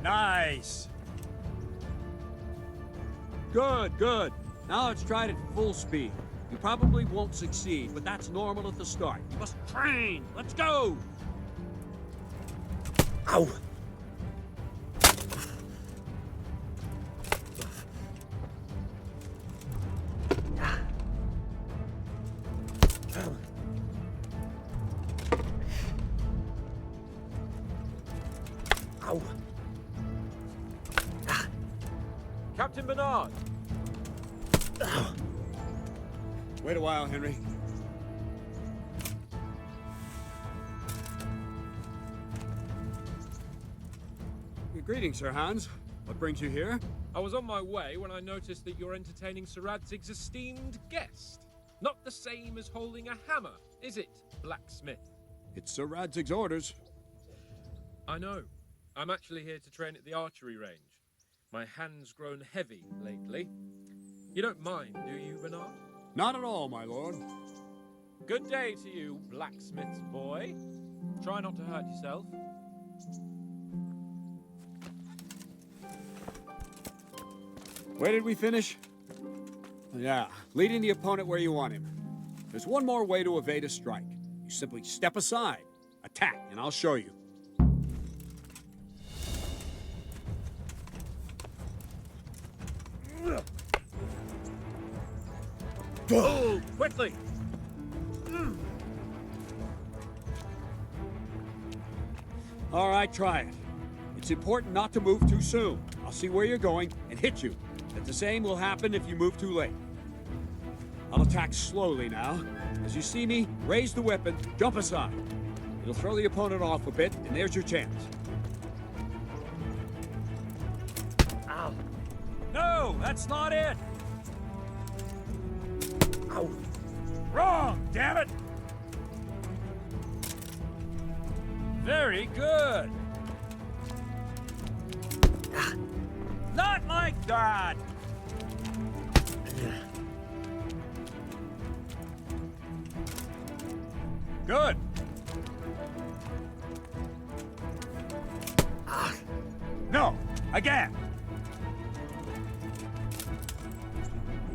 Speaker 18: Nice. Good, good. Now let's try it at full speed. You probably won't succeed, but that's normal at the start. You must train. Let's go.
Speaker 10: Ow. Ow.
Speaker 6: Captain Bernard!
Speaker 18: Wait a while, Henry. Greetings, Sir Hans. What brings you here?
Speaker 20: I was on my way when I noticed that you're entertaining Sir Radzig's esteemed guest. Not the same as holding a hammer, is it, blacksmith?
Speaker 18: It's Sir Radzig's orders.
Speaker 20: I know. I'm actually here to train at the archery range. My hand's grown heavy lately. You don't mind, do you, Bernard?
Speaker 18: Not at all, my lord.
Speaker 20: Good day to you, blacksmith's boy. Try not to hurt yourself.
Speaker 18: Where did we finish? Yeah, leading the opponent where you want him. There's one more way to evade a strike. You simply step aside, attack, and I'll show you.
Speaker 20: Oh, quickly!
Speaker 18: All right, try it. It's important not to move too soon. I'll see where you're going and hit you. But the same will happen if you move too late. I'll attack slowly now. As you see me, raise the weapon, jump aside. It'll throw the opponent off a bit, and there's your chance.
Speaker 10: Ow.
Speaker 18: No, that's not it.
Speaker 10: Ow.
Speaker 18: Wrong, damn it. Very good. Not like that. Good. No, again.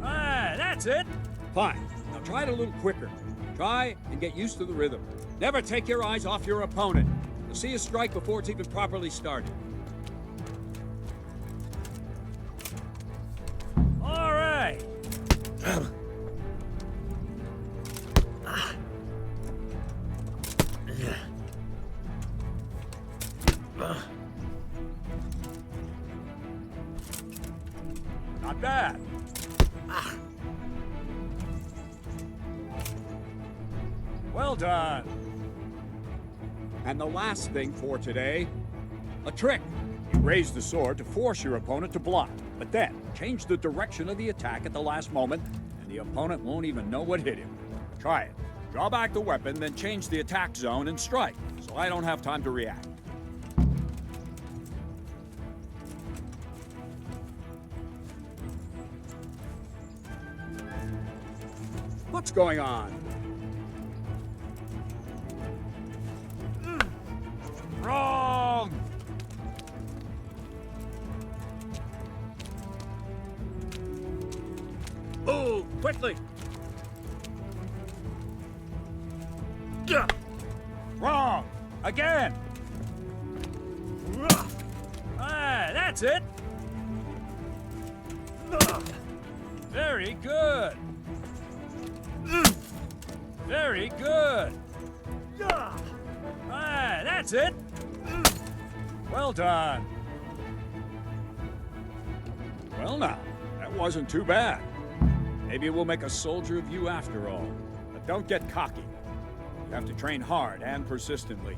Speaker 18: That's it. Fine. Now try it a little quicker. Try and get used to the rhythm. Never take your eyes off your opponent. You'll see a strike before it's even properly started. All right. Not bad. Well done. And the last thing for today, a trick. You raise the sword to force your opponent to block, but then change the direction of the attack at the last moment, and the opponent won't even know what hit him. Try it. Draw back the weapon, then change the attack zone and strike, so I don't have time to react. What's going on? Wrong! Move, quickly! Wrong! Again! That's it! Very good! Very good! That's it! Well done. Well now, that wasn't too bad. Maybe we'll make a soldier of you after all. But don't get cocky. You have to train hard and persistently.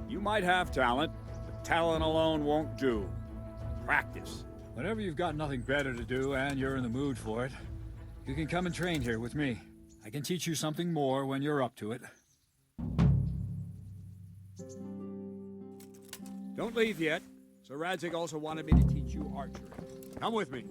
Speaker 18: You might have talent, but talent alone won't do. Practice. Whenever you've got nothing better to do and you're in the mood for it, you can come and train here with me. I can teach you something more when you're up to it. Don't leave yet. Sir Radzig also wanted me to teach you archery. Come with me.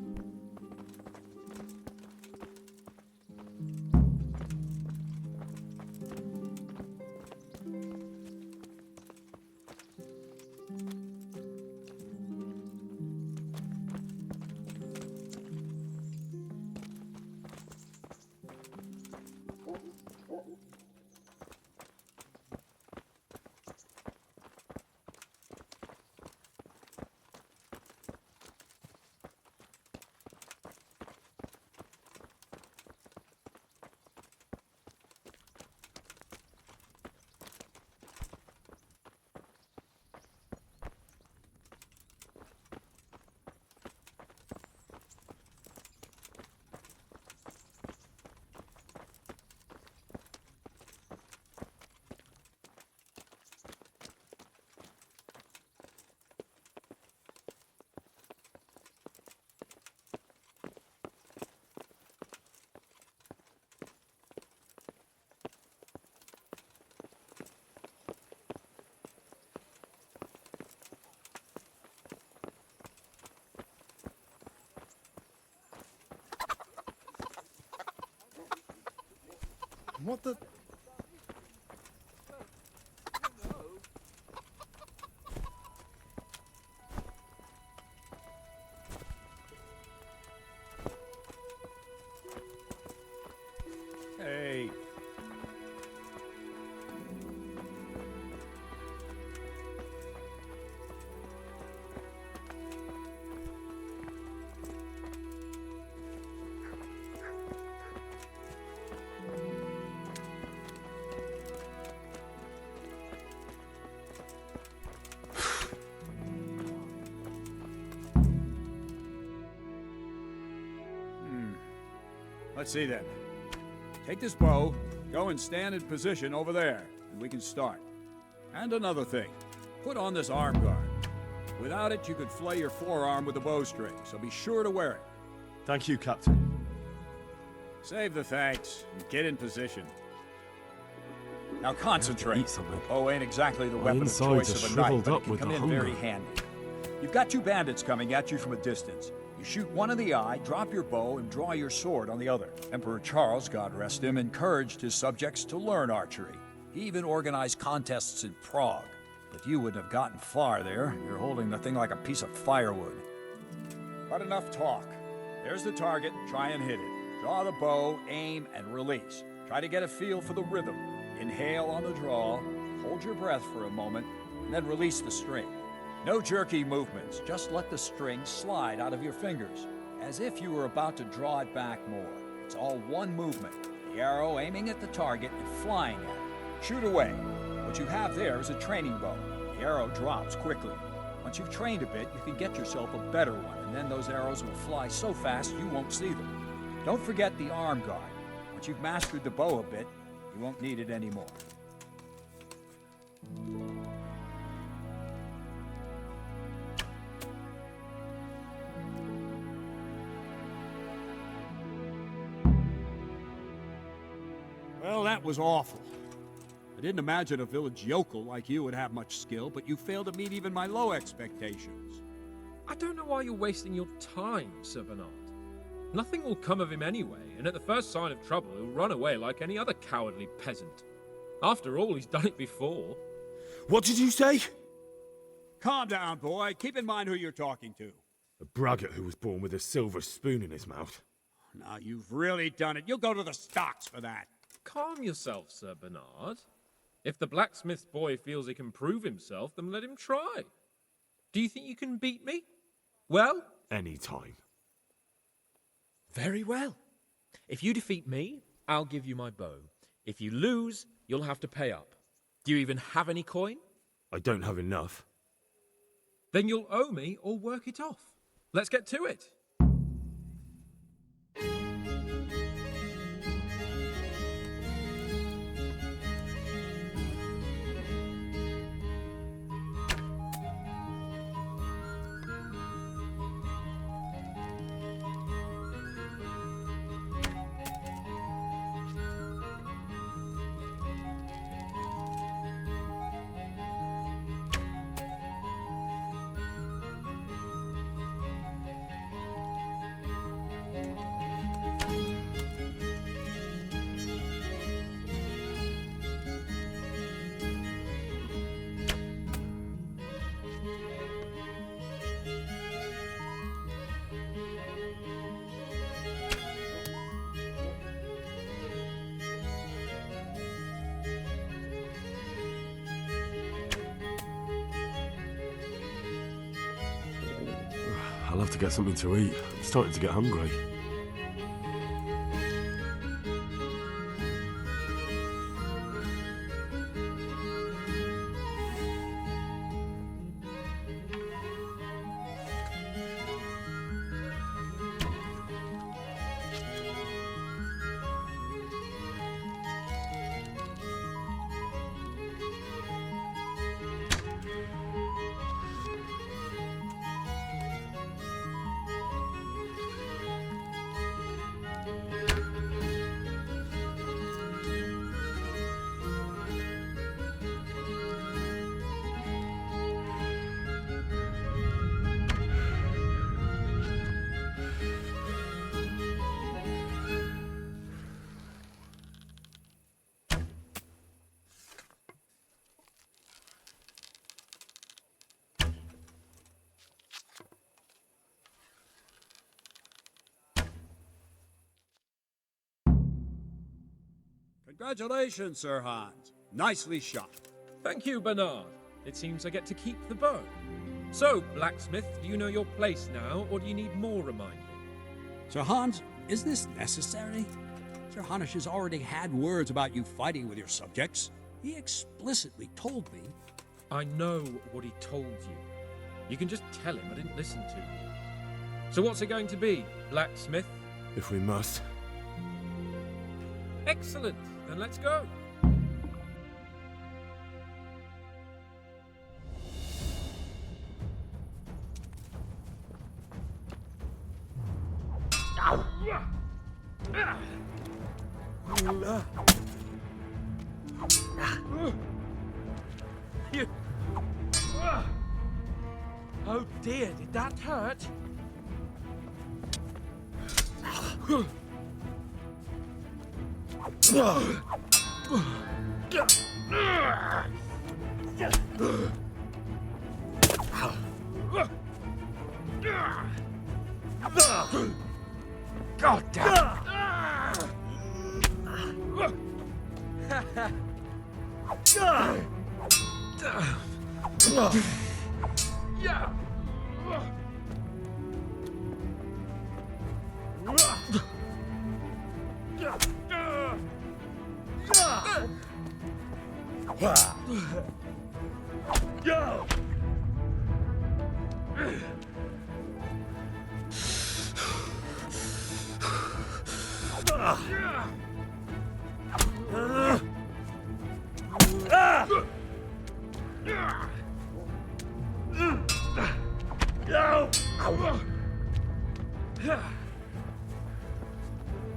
Speaker 11: What the?
Speaker 18: Hey. Let's see then. Take this bow, go and stand in position over there, and we can start. And another thing, put on this arm guard. Without it, you could flay your forearm with a bowstring, so be sure to wear it.
Speaker 6: Thank you, Captain.
Speaker 18: Save the thanks, and get in position. Now concentrate. Bow ain't exactly the weapon of choice of a knife, but it can come in very handy. You've got two bandits coming at you from a distance. You shoot one in the eye, drop your bow, and draw your sword on the other. Emperor Charles, God rest him, encouraged his subjects to learn archery. If you shoot one in the eye, drop your bow and draw your sword on the other. Emperor Charles, God rest him, encouraged his subjects to learn archery. He even organized contests in Prague. But you wouldn't have gotten far there. You're holding the thing like a piece of firewood. But enough talk. There's the target. Try and hit it. Draw the bow, aim, and release. Try to get a feel for the rhythm. Inhale on the draw, hold your breath for a moment, and then release the string. No jerky movements. Just let the string slide out of your fingers, as if you were about to draw it back more. It's all one movement. The arrow aiming at the target and flying at it. Shoot away. What you have there is a training bow. The arrow drops quickly. Once you've trained a bit, you can get yourself a better one, and then those arrows will fly so fast you won't see them. Don't forget the arm guard. Once you've mastered the bow a bit, you won't need it anymore.
Speaker 21: Well, that was awful. I didn't imagine a village yokel like you would have much skill, but you failed to meet even my low expectations.
Speaker 20: I don't know why you're wasting your time, Sir Bernard. Nothing will come of him anyway, and at the first sign of trouble, he'll run away like any other cowardly peasant. After all, he's done it before.
Speaker 6: What did you say?
Speaker 21: Calm down, boy. Keep in mind who you're talking to.
Speaker 6: A braggart who was born with a silver spoon in his mouth.
Speaker 21: Now, you've really done it. You'll go to the stocks for that.
Speaker 20: Calm yourself, Sir Bernard. If the blacksmith's boy feels he can prove himself, then let him try. Do you think you can beat me? Well?
Speaker 6: Any time.
Speaker 20: Very well. If you defeat me, I'll give you my bow. If you lose, you'll have to pay up. Do you even have any coin?
Speaker 6: I don't have enough.
Speaker 20: Then you'll owe me or work it off. Let's get to it.
Speaker 6: I'll have to get something to eat. I'm starting to get hungry.
Speaker 21: Congratulations, Sir Hans. Nicely shot.
Speaker 20: Thank you, Bernard. It seems I get to keep the bow. So, blacksmith, do you know your place now, or do you need more reminding?
Speaker 21: Sir Hans, is this necessary? Sir Hanush has already had words about you fighting with your subjects. He explicitly told me.
Speaker 20: I know what he told you. You can just tell him I didn't listen to you. So what's it going to be, blacksmith?
Speaker 6: If we must.
Speaker 20: Excellent. Then let's go. You. Oh dear, did that hurt? God damn!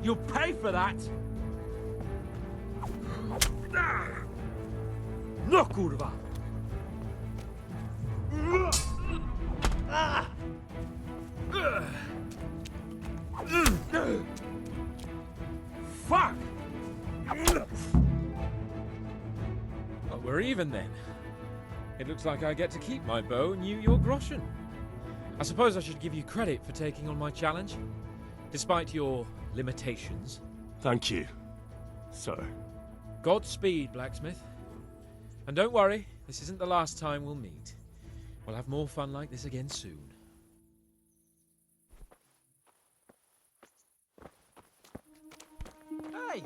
Speaker 20: You'll pay for that! No, kurwa! Fuck! But we're even then. It looks like I get to keep my bow and you your groschen. I suppose I should give you credit for taking on my challenge, despite your limitations.
Speaker 6: Thank you, sir.
Speaker 20: Godspeed, blacksmith. And don't worry, this isn't the last time we'll meet. We'll have more fun like this again soon. Hey!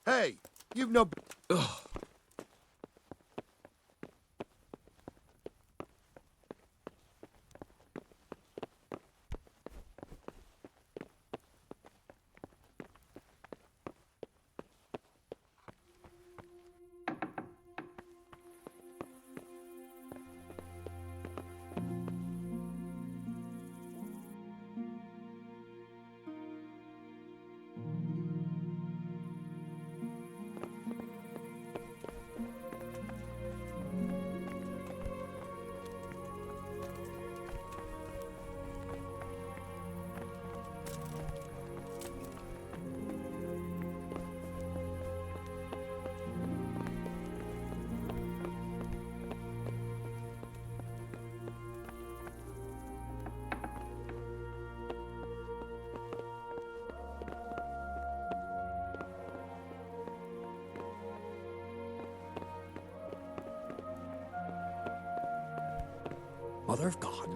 Speaker 11: Hey, you've no...
Speaker 20: Ugh.
Speaker 18: Mother of God.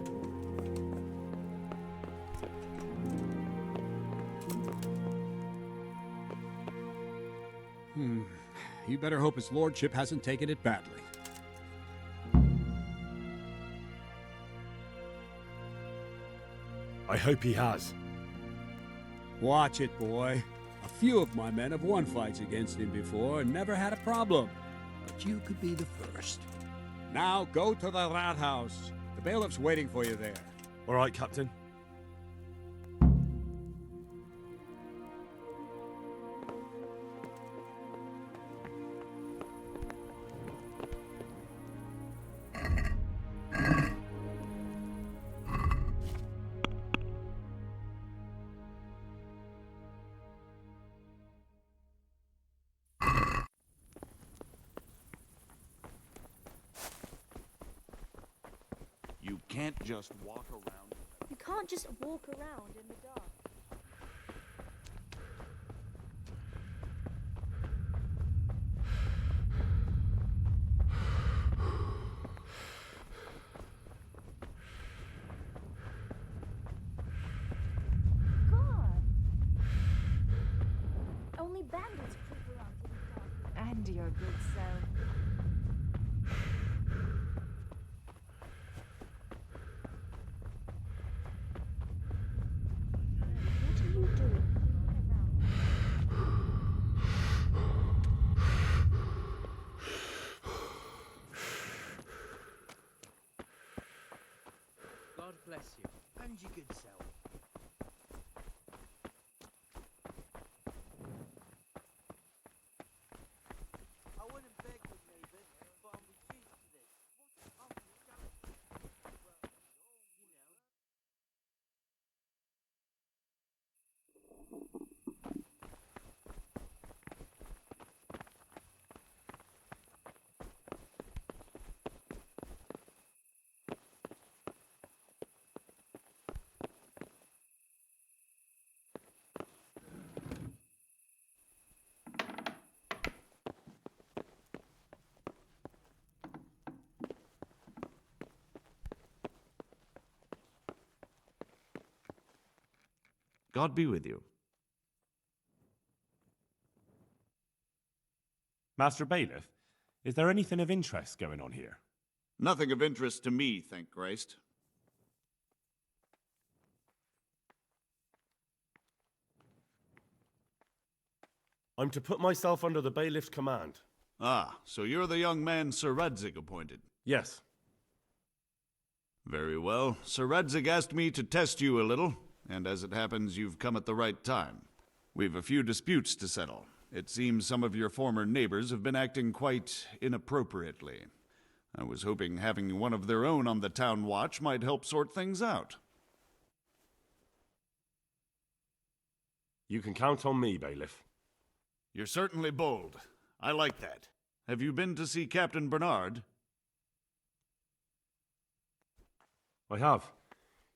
Speaker 21: You better hope his lordship hasn't taken it badly.
Speaker 6: I hope he has.
Speaker 21: Watch it, boy. A few of my men have won fights against him before and never had a problem. But you could be the first. Now go to the rat house. The bailiff's waiting for you there.
Speaker 6: All right, Captain.
Speaker 1: can't just walk around.
Speaker 22: You can't just walk around in the dark. God! Only bandits creep around in the dark. And your good self.
Speaker 10: God bless you, and your good self. I wouldn't beg with neighbors, but I'm reduced to this. What a humble galaxy. Well, you know.
Speaker 1: God be with you.
Speaker 6: Master Bailiff, is there anything of interest going on here?
Speaker 1: Nothing of interest to me, thank Christ.
Speaker 6: I'm to put myself under the bailiff's command.
Speaker 1: Ah, so you're the young man Sir Radzig appointed.
Speaker 6: Yes.
Speaker 1: Very well. Sir Radzig asked me to test you a little, and as it happens, you've come at the right time. We've a few disputes to settle. It seems some of your former neighbors have been acting quite inappropriately. I was hoping having one of their own on the town watch might help sort things out.
Speaker 6: You can count on me, Bailiff.
Speaker 1: You're certainly bold. I like that. Have you been to see Captain Bernard?
Speaker 6: I have.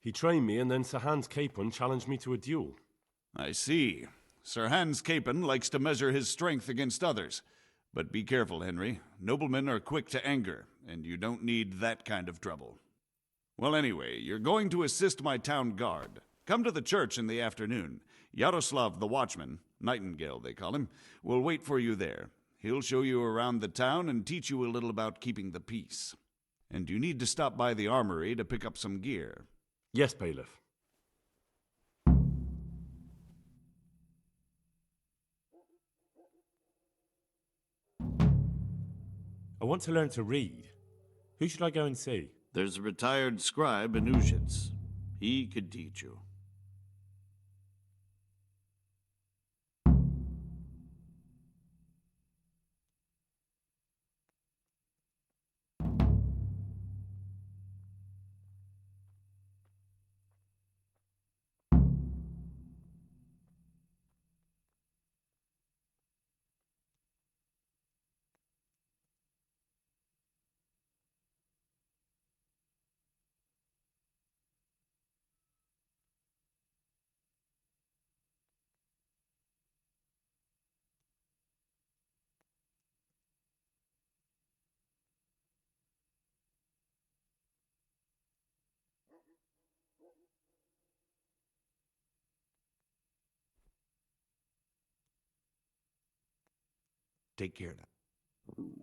Speaker 6: He trained me, and then Sir Hans Capon challenged me to a duel.
Speaker 1: I see. Sir Hans Capon likes to measure his strength against others. But be careful, Henry. Noblemen are quick to anger, and you don't need that kind of trouble. Well, anyway, you're going to assist my town guard. Come to the church in the afternoon. Yaroslav the watchman, Nightingale they call him, will wait for you there. He'll show you around the town and teach you a little about keeping the peace. And you need to stop by the armory to pick up some gear.
Speaker 6: Yes, Bailiff. I want to learn to read. Who should I go and see?
Speaker 1: There's a retired scribe in Ushitz. He could teach you. Take care now.